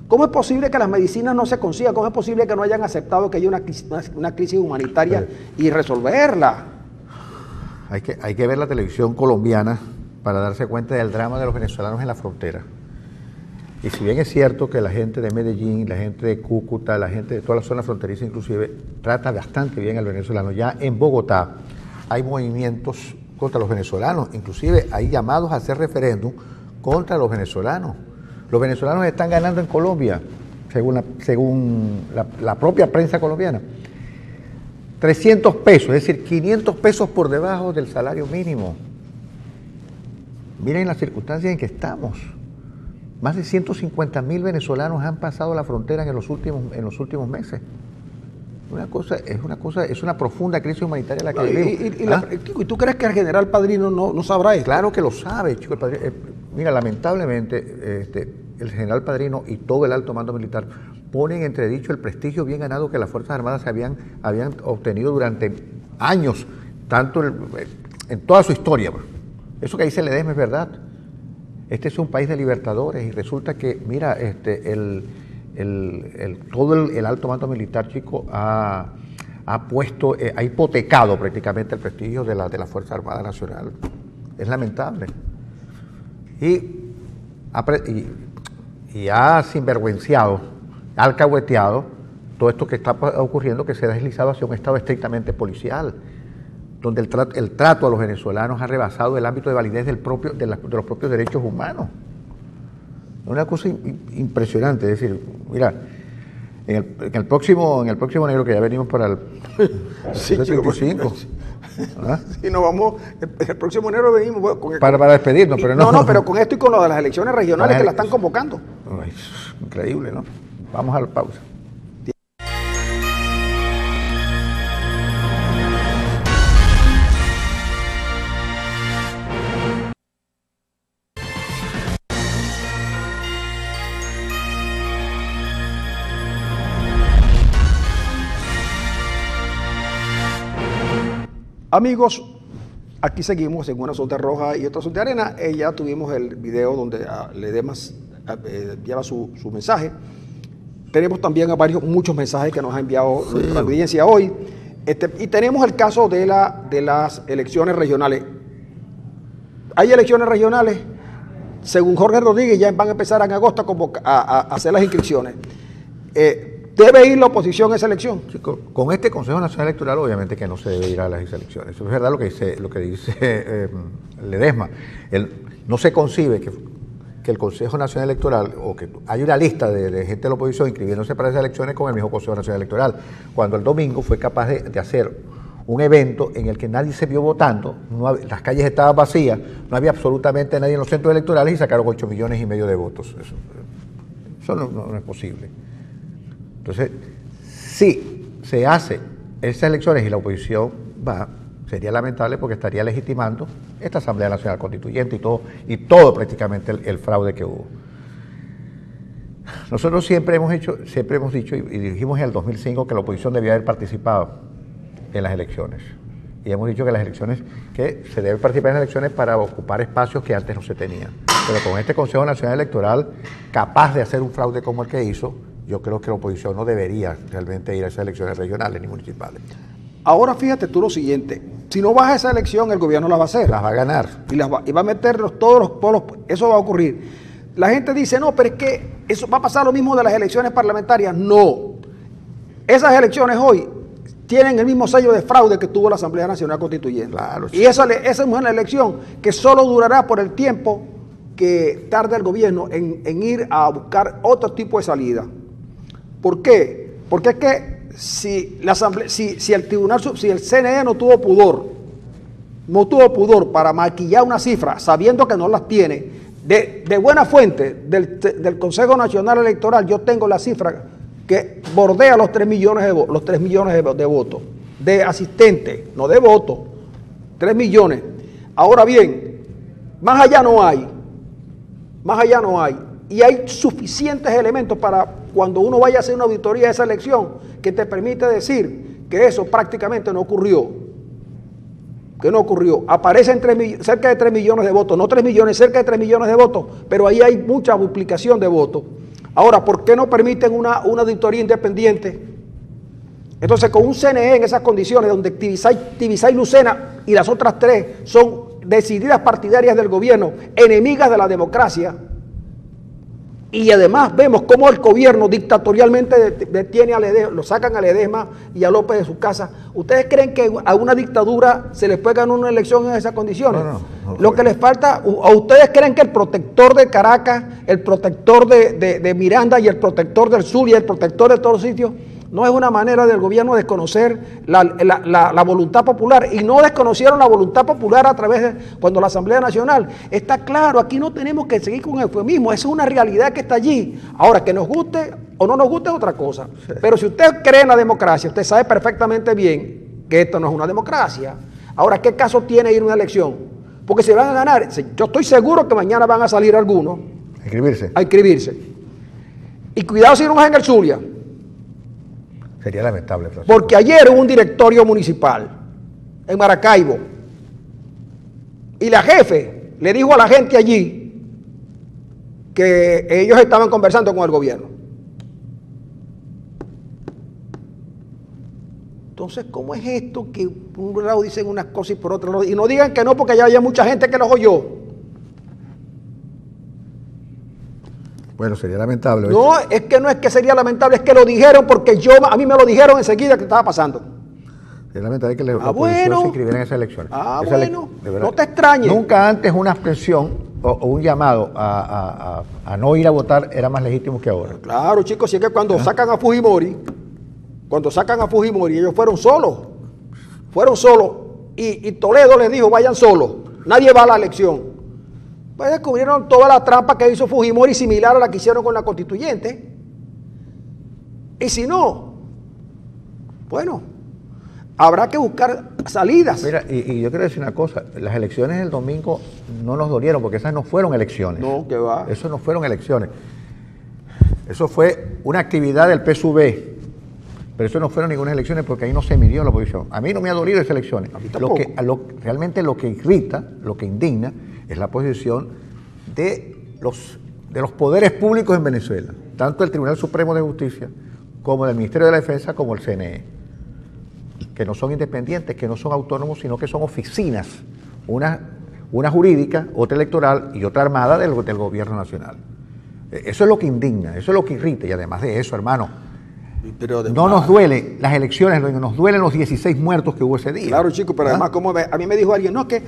¿Cómo es posible que las medicinas no se consigan? ¿Cómo es posible que no hayan aceptado que haya una crisis humanitaria y resolverla? Hay que ver la televisión colombiana para darse cuenta del drama de los venezolanos en la frontera. Y si bien es cierto que la gente de Medellín, la gente de Cúcuta, la gente de toda la zona fronteriza inclusive, trata bastante bien al venezolano, ya en Bogotá hay movimientos contra los venezolanos, inclusive hay llamados a hacer referéndum contra los venezolanos. Los venezolanos están ganando en Colombia, según la propia prensa colombiana, 300 pesos, es decir, 500 pesos por debajo del salario mínimo. Miren las circunstancias en que estamos. Más de 150.000 venezolanos han pasado la frontera en los últimos meses. Es una profunda crisis humanitaria la que vivimos. ¿Y tú crees que el general Padrino no sabrá esto? Claro que lo sabe, chico. Mira, lamentablemente, el general Padrino y todo el alto mando militar ponen en entredicho el prestigio bien ganado que las Fuerzas Armadas habían obtenido durante años, tanto en toda su historia. Eso que dice Ledesma es verdad. Este es un país de libertadores y resulta que, mira, todo el alto mando militar, chico, ha hipotecado prácticamente el prestigio de la Fuerza Armada Nacional. Es lamentable. Y ha sinvergüenciado, ha alcahueteado todo esto que está ocurriendo, que se ha deslizado hacia un Estado estrictamente policial, donde el trato a los venezolanos ha rebasado el ámbito de validez de los propios derechos humanos. Es una cosa impresionante, es decir, mira, en el próximo enero, que ya venimos para el 25, ¿ah? Sí, nos vamos, el próximo enero venimos para despedirnos, pero no. No, pero con esto y con lo de las elecciones regionales que la están convocando. Ay, increíble, ¿no? Vamos a la pausa. Amigos, aquí seguimos en una zona roja y otra zona de arena. Ya tuvimos el video donde Ledesma lleva su mensaje. Tenemos también muchos mensajes que nos ha enviado nuestra audiencia hoy. Y tenemos el caso de las elecciones regionales. Hay elecciones regionales, según Jorge Rodríguez, ya van a empezar en agosto a hacer las inscripciones. ¿Debe ir la oposición a esa elección? Chicos, con este Consejo Nacional Electoral obviamente que no se debe ir a las elecciones. Eso es verdad lo que dice Ledesma. No se concibe que el Consejo Nacional Electoral, o que hay una lista de gente de la oposición inscribiéndose para esas elecciones con el mismo Consejo Nacional Electoral, cuando el domingo fue capaz de hacer un evento en el que nadie se vio votando, las calles estaban vacías, no había absolutamente nadie en los centros electorales y sacaron 8,5 millones de votos. Eso no es posible. Entonces, si se hace esas elecciones y la oposición va, sería lamentable porque estaría legitimando esta Asamblea Nacional Constituyente y todo prácticamente el fraude que hubo. Nosotros siempre hemos dicho y dijimos en el 2005 que la oposición debía haber participado en las elecciones. Y hemos dicho que se debe participar en las elecciones para ocupar espacios que antes no se tenían. Pero con este Consejo Nacional Electoral, capaz de hacer un fraude como el que hizo, yo creo que la oposición no debería realmente ir a esas elecciones regionales ni municipales. Ahora fíjate tú lo siguiente, Si no baja esa elección, el gobierno la va a hacer. Las va a ganar. Y va a meter todos los polos, eso va a ocurrir. La gente dice, no, pero es que eso va a pasar lo mismo de las elecciones parlamentarias. No. Esas elecciones hoy tienen el mismo sello de fraude que tuvo la Asamblea Nacional Constituyente. Claro, y esa es una elección que solo durará por el tiempo que tarda el gobierno en ir a buscar otro tipo de salida. ¿Por qué? Porque es que si el CNE no tuvo pudor para maquillar una cifra, sabiendo que no las tiene, de buena fuente del Consejo Nacional Electoral, yo tengo la cifra que bordea los 3 millones de votos, de asistentes, no de votos, 3 millones. Ahora bien, más allá no hay, y hay suficientes elementos para cuando uno vaya a hacer una auditoría de esa elección que te permite decir que eso prácticamente no ocurrió. Aparecen cerca de 3 millones de votos, no 3 millones, cerca de 3 millones de votos, pero ahí hay mucha duplicación de votos. Ahora, ¿por qué no permiten una auditoría independiente? Entonces, con un CNE en esas condiciones, donde Tibisay Lucena y las otras 3 son decididas partidarias del gobierno, enemigas de la democracia, y además vemos cómo el gobierno dictatorialmente detiene a Ledesma, lo sacan a Ledesma y a López de su casa. ¿Ustedes creen que a una dictadura se les puede ganar una elección en esas condiciones? No, lo que les falta, ¿o ustedes creen que el protector de Caracas, el protector de Miranda y el protector del sur y el protector de todos los sitios, no es una manera del gobierno desconocer la voluntad popular? Y no desconocieron la voluntad popular a través de cuando la Asamblea Nacional. Está claro, aquí no tenemos que seguir con eufemismo, esa es una realidad que está allí. Ahora, que nos guste o no nos guste es otra cosa. Sí. Pero si usted cree en la democracia, usted sabe perfectamente bien que esto no es una democracia. Ahora, ¿qué caso tiene ir a una elección? Porque se van a ganar. Yo estoy seguro que mañana van a salir algunos a inscribirse. Y cuidado si no es en el Zulia. Sería lamentable, Francisco. Porque ayer hubo un directorio municipal en Maracaibo y la jefe le dijo a la gente allí que ellos estaban conversando con el gobierno. Entonces, ¿cómo es esto que por un lado dicen unas cosas y por otro lado? Y no digan que no, porque ya había mucha gente que los oyó. Bueno, sería lamentable. No, es que no es que sería lamentable, es que lo dijeron porque a mí me lo dijeron enseguida que estaba pasando. Sería lamentable que la oposición se inscribiera en esas elecciones. No te extrañes. Nunca antes una abstención o un llamado a no ir a votar era más legítimo que ahora. Claro, chicos, si es que cuando sacan a Fujimori, ellos fueron solos, y Toledo les dijo, vayan solos, nadie va a la elección. Pues descubrieron toda la trampa que hizo Fujimori, similar a la que hicieron con la constituyente. Y si no, bueno, habrá que buscar salidas. Mira, y yo quiero decir una cosa, las elecciones del domingo no nos dolieron, porque esas no fueron elecciones. No, que va. Eso no fueron elecciones. Eso fue una actividad del PSUV, pero eso no fueron ninguna elecciones porque ahí no se midió la oposición. A mí no me ha dolido esas elecciones. Realmente lo que irrita, lo que indigna, es la posición de los poderes públicos en Venezuela, tanto el Tribunal Supremo de Justicia como del Ministerio de la Defensa como el CNE, que no son independientes, que no son autónomos, sino que son oficinas, una jurídica, otra electoral y otra armada del gobierno nacional. Eso es lo que indigna, eso es lo que irrita, y además de eso, hermano, no nos duele las elecciones, nos duelen los 16 muertos que hubo ese día. Claro, chico, pero además, como a mí me dijo alguien, no, que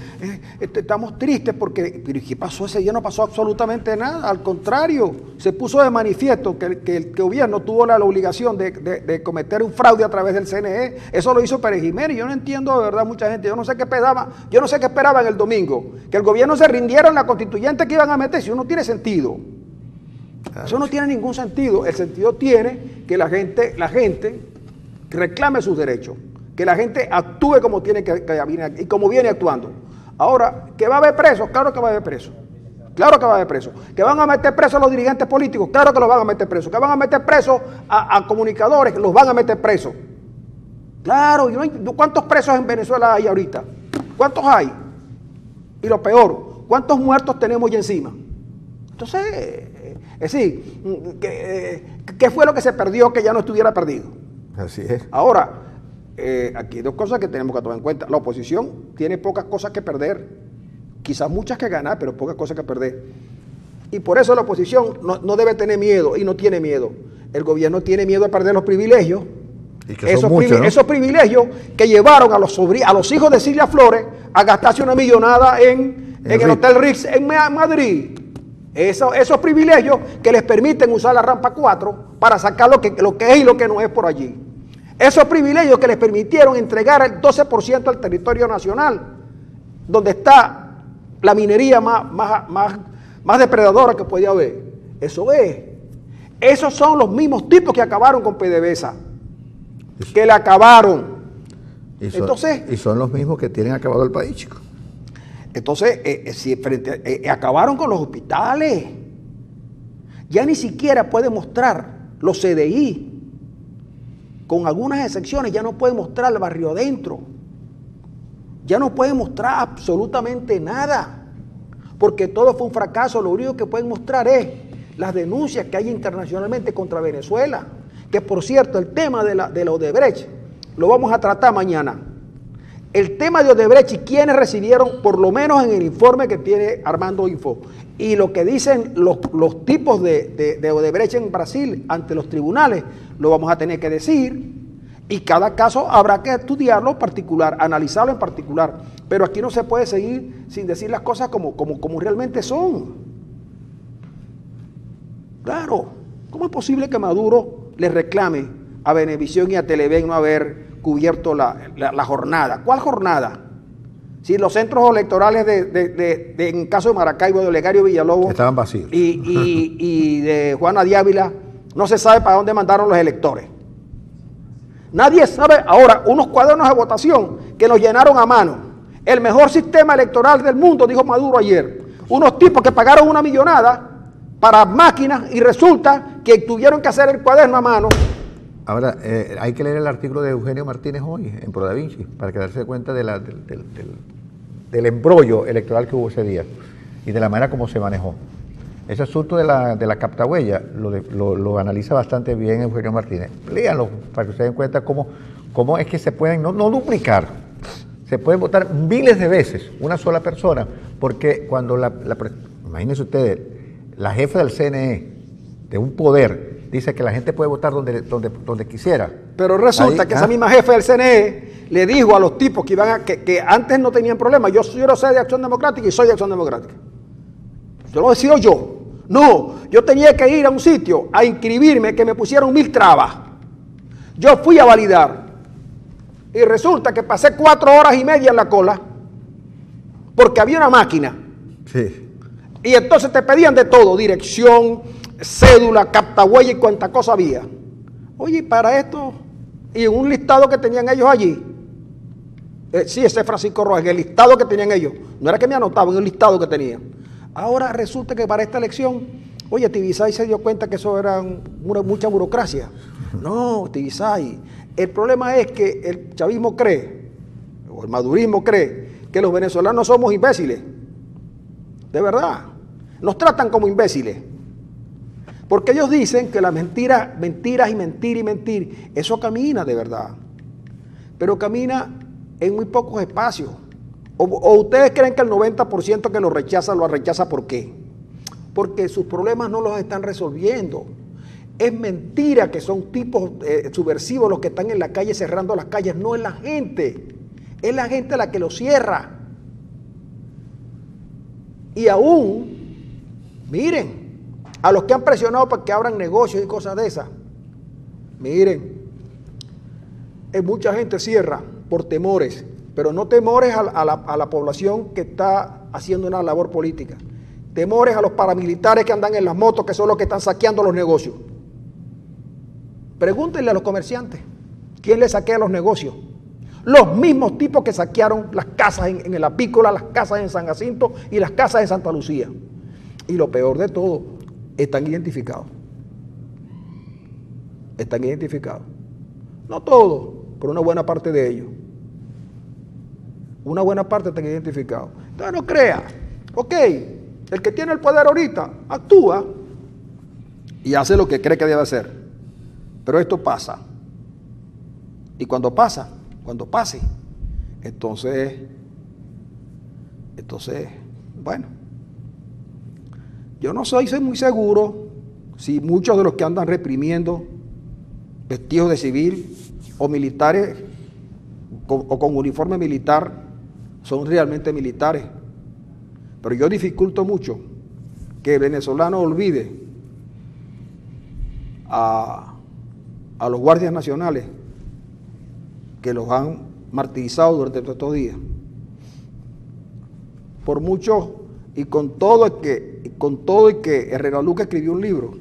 estamos tristes porque, pero ¿qué pasó ese día? No pasó absolutamente nada, al contrario, se puso de manifiesto que el gobierno tuvo la obligación de cometer un fraude a través del CNE. Eso lo hizo Pérez Jiménez. Yo no entiendo de verdad mucha gente, yo no sé qué esperaban el domingo, que el gobierno se rindiera en la constituyente que iban a meter, si no tiene sentido. Eso no tiene ningún sentido. El sentido tiene que la gente reclame sus derechos, que la gente actúe como tiene y como viene actuando. Ahora, ¿que va a haber presos? Claro que va a haber presos. Claro que va a haber presos. ¿Que van a meter presos a los dirigentes políticos? Claro que los van a meter presos. ¿Que van a meter presos a comunicadores? Los van a meter presos. Claro, ¿cuántos presos en Venezuela hay ahorita? ¿Cuántos hay? Y lo peor, ¿cuántos muertos tenemos ya encima? Entonces, es decir, ¿qué fue lo que se perdió que ya no estuviera perdido? Así es. Ahora, aquí hay dos cosas que tenemos que tomar en cuenta. La oposición tiene pocas cosas que perder, quizás muchas que ganar, pero pocas cosas que perder. Y por eso la oposición no debe tener miedo, y no tiene miedo. El gobierno tiene miedo a perder los privilegios. Y que son muchos, ¿no? Esos privilegios que llevaron a los hijos de Cilia Flores a gastarse una millonada en el Hotel Ritz en Madrid. Esos privilegios que les permiten usar la rampa 4 para sacar lo que es y lo que no es por allí. Esos privilegios que les permitieron entregar el 12% al territorio nacional, donde está la minería más depredadora que podía haber. Esos son los mismos tipos que acabaron con PDVSA, que le acabaron. Y son los mismos que tienen acabado el país, chicos. Entonces, acabaron con los hospitales. Ya ni siquiera puede mostrar los CDI. Con algunas excepciones, ya no puede mostrar el barrio adentro. Ya no puede mostrar absolutamente nada. Porque todo fue un fracaso. Lo único que pueden mostrar es las denuncias que hay internacionalmente contra Venezuela. Que por cierto, el tema de la Odebrecht lo vamos a tratar mañana. El tema de Odebrecht y quienes recibieron, por lo menos en el informe que tiene Armando Info, y lo que dicen los tipos de Odebrecht en Brasil ante los tribunales, lo vamos a tener que decir, y cada caso habrá que estudiarlo en particular, analizarlo en particular, pero aquí no se puede seguir sin decir las cosas como realmente son. Claro, ¿cómo es posible que Maduro le reclame a Venevisión y a Televen no haber cubierto la jornada? ¿Cuál jornada? Si los centros electorales en el caso de Maracaibo, de Olegario Villalobos estaban vacíos y de Juana de Ávila, no se sabe para dónde mandaron los electores. Nadie sabe. Ahora, unos cuadernos de votación que los llenaron a mano. El mejor sistema electoral del mundo, dijo Maduro ayer. Unos tipos que pagaron una millonada para máquinas y resulta que tuvieron que hacer el cuaderno a mano. Ahora, hay que leer el artículo de Eugenio Martínez hoy en Pro Da Vinci para que darse cuenta del embrollo electoral que hubo ese día y de la manera como se manejó. Ese asunto de la captahuella lo analiza bastante bien Eugenio Martínez. Léanlo para que ustedes den cuenta cómo es que se pueden no duplicar, se pueden votar miles de veces una sola persona, porque cuando imagínense ustedes, la jefa del CNE, de un poder, dice que la gente puede votar donde quisiera. Pero resulta que esa misma jefa del CNE le dijo a los tipos que antes no tenían problema. Yo no soy de Acción Democrática y soy de Acción Democrática. Yo lo decido yo. No, yo tenía que ir a un sitio a inscribirme que me pusieron 1000 trabas. Yo fui a validar y resulta que pasé 4 horas y media en la cola porque había una máquina. Sí. Y entonces te pedían de todo, dirección, cédula, captahuella y cuánta cosa había. Oye, para esto, y un listado que tenían ellos allí, sí, ese Francisco Rojas, el listado que tenían ellos, no era que me anotaban, el listado que tenían. Ahora resulta que para esta elección, oye, Tibisay se dio cuenta que eso era mucha burocracia. No, Tibisay, el problema es que el chavismo cree, o el madurismo cree, que los venezolanos somos imbéciles. De verdad, nos tratan como imbéciles. Porque ellos dicen que las mentiras y mentir, eso camina de verdad. Pero camina en muy pocos espacios. O ustedes creen que el 90% que lo rechaza ¿por qué? Porque sus problemas no los están resolviendo. Es mentira que son tipos subversivos los que están en la calle cerrando las calles. No es la gente. Es la gente la que lo cierra. Y aún, miren, a los que han presionado para que abran negocios y cosas de esas. Miren, mucha gente cierra por temores, pero no temores a la población que está haciendo una labor política. Temores a los paramilitares que andan en las motos, que son los que están saqueando los negocios. Pregúntenle a los comerciantes, ¿quién les saquea los negocios? Los mismos tipos que saquearon las casas en el Apícola, las casas en San Jacinto y las casas en Santa Lucía. Y lo peor de todo, están identificados. Están identificados. No todos, pero una buena parte de ellos. Una buena parte están identificados. Entonces no crea. Ok, el que tiene el poder ahorita actúa y hace lo que cree que debe hacer. Pero esto pasa. Y cuando pasa, cuando pase. Entonces, bueno, yo no soy muy seguro si muchos de los que andan reprimiendo vestidos de civil o militares o con uniforme militar son realmente militares. Pero yo dificulto mucho que el venezolano olvide a los guardias nacionales que los han martirizado durante todos estos días. Por mucho y con todo y que Herrera Luca escribió un libro,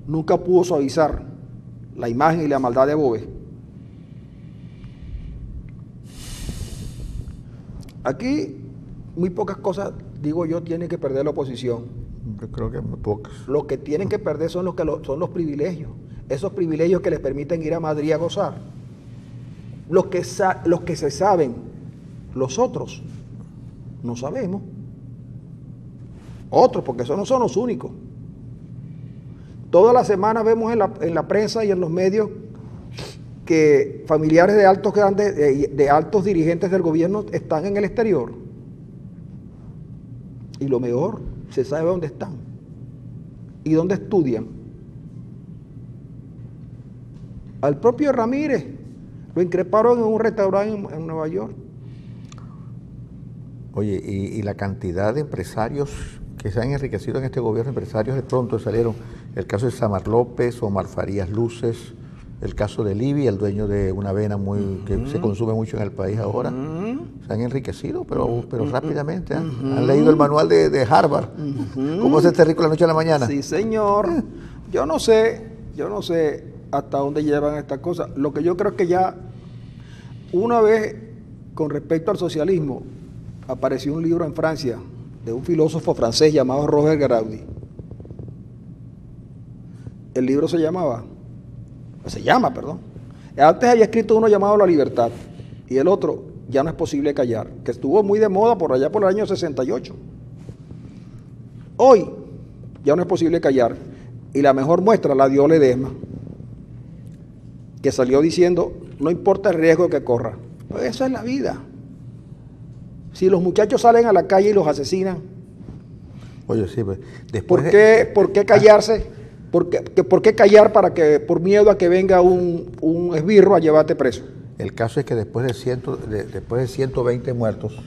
nunca pudo suavizar la imagen y la maldad de Boves. Aquí muy pocas cosas, digo yo, tiene que perder la oposición. Yo creo que muy pocas. Lo que tienen que perder son los privilegios, esos privilegios que les permiten ir a Madrid a gozar. Los que se saben, los otros no sabemos. Otros, porque esos no son los únicos. Toda la semana vemos en la prensa y en los medios que familiares de altos dirigentes del gobierno están en el exterior. Y lo mejor, se sabe dónde están y dónde estudian. Al propio Ramírez lo increparon en un restaurante en Nueva York. Oye, y la cantidad de empresarios que se han enriquecido en este gobierno, empresarios de pronto salieron, el caso de Samar López, Omar Farías Luces, el caso de Libby, el dueño de una avena que se consume mucho en el país ahora, se han enriquecido, pero rápidamente. Han leído el manual de Harvard, cómo hacer este rico la noche a la mañana. Sí, señor. Yo no sé hasta dónde llevan estas cosas. Lo que yo creo es que ya, una vez, con respecto al socialismo, apareció un libro en Francia de un filósofo francés llamado Roger Garaudy. El libro se llama, antes había escrito uno llamado La Libertad y el otro, Ya no es posible callar, que estuvo muy de moda por allá por el año 68. Hoy, ya no es posible callar, y la mejor muestra la dio Ledesma, que salió diciendo, no importa el riesgo que corra. Pues eso es la vida. Si los muchachos salen a la calle y los asesinan, oye, sí, pues, después ¿por qué callarse? ¿Por qué callar por miedo a que venga un esbirro a llevarte preso? El caso es que después de 120 muertos,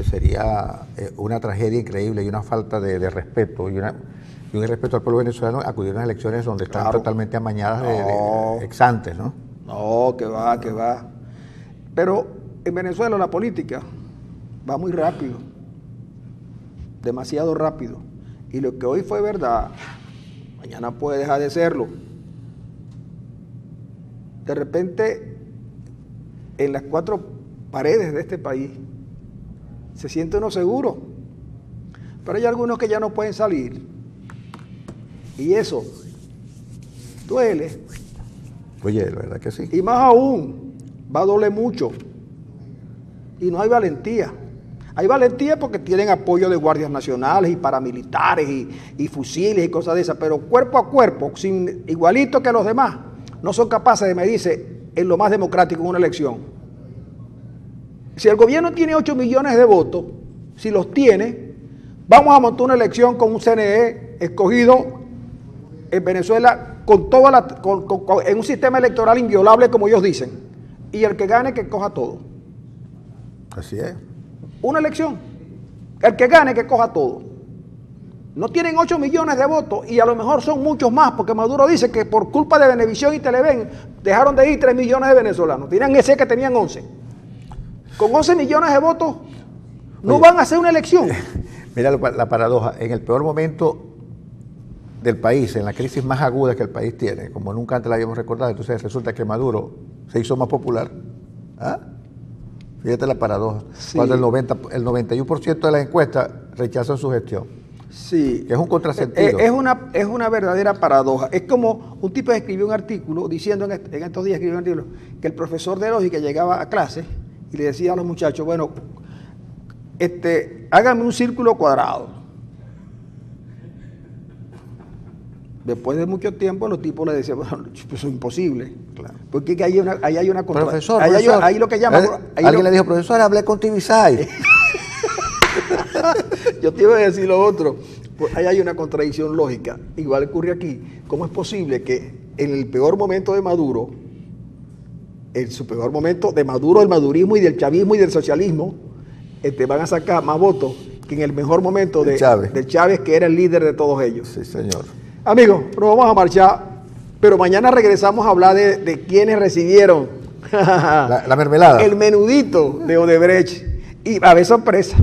sería una tragedia increíble y una falta de respeto y un irrespeto al pueblo venezolano acudir a unas elecciones donde están totalmente amañadas de ex antes, ¿no? No, que va. Pero en Venezuela la política va muy rápido, demasiado rápido. Y lo que hoy fue verdad, mañana puede dejar de serlo. De repente, en las cuatro paredes de este país, se siente uno seguro. Pero hay algunos que ya no pueden salir. Y eso duele. Oye, la verdad que sí. Y más aún, va a doler mucho. Y no hay valentía. Hay valentía porque tienen apoyo de guardias nacionales y paramilitares y fusiles y cosas de esas, pero cuerpo a cuerpo, igualito que los demás, no son capaces de medirse en lo más democrático en una elección. Si el gobierno tiene 8 millones de votos, si los tiene, vamos a montar una elección con un CNE escogido en Venezuela en un sistema electoral inviolable como ellos dicen, y el que gane que coja todo. Así es. Una elección. El que gane, que coja todo. No tienen 8 millones de votos y a lo mejor son muchos más, porque Maduro dice que por culpa de Venevisión y Televen dejaron de ir 3 millones de venezolanos. Tenían ese que tenían 11. Con 11 millones de votos no van a hacer una elección. Mira la paradoja. En el peor momento del país, en la crisis más aguda que el país tiene, como nunca antes la habíamos recordado, entonces resulta que Maduro se hizo más popular. ¿Ah? Fíjate la paradoja. Sí. Cuando el 91% de las encuestas rechazan su gestión. Sí. Que es un contrasentido. Es una verdadera paradoja. Es como un tipo escribió un artículo diciendo en estos días escribió un artículo que el profesor de lógica llegaba a clase y le decía a los muchachos, bueno, háganme un círculo cuadrado. Después de mucho tiempo los tipos le decían, bueno, eso es imposible. Claro. Porque que ahí hay una Profesor, ahí lo que llaman... alguien le dijo, profesor, hablé con Tibisay. Yo te iba a decir lo otro. Pues ahí hay una contradicción lógica. Igual ocurre aquí. ¿Cómo es posible que en el peor momento de Maduro, en su peor momento de Maduro, del madurismo y del chavismo y del socialismo, van a sacar más votos que en el mejor momento de Chávez, que era el líder de todos ellos? Sí, señor. Amigos, nos vamos a marchar, pero mañana regresamos a hablar de quienes recibieron la mermelada. El menudito de Odebrecht. Y a ver, sorpresa.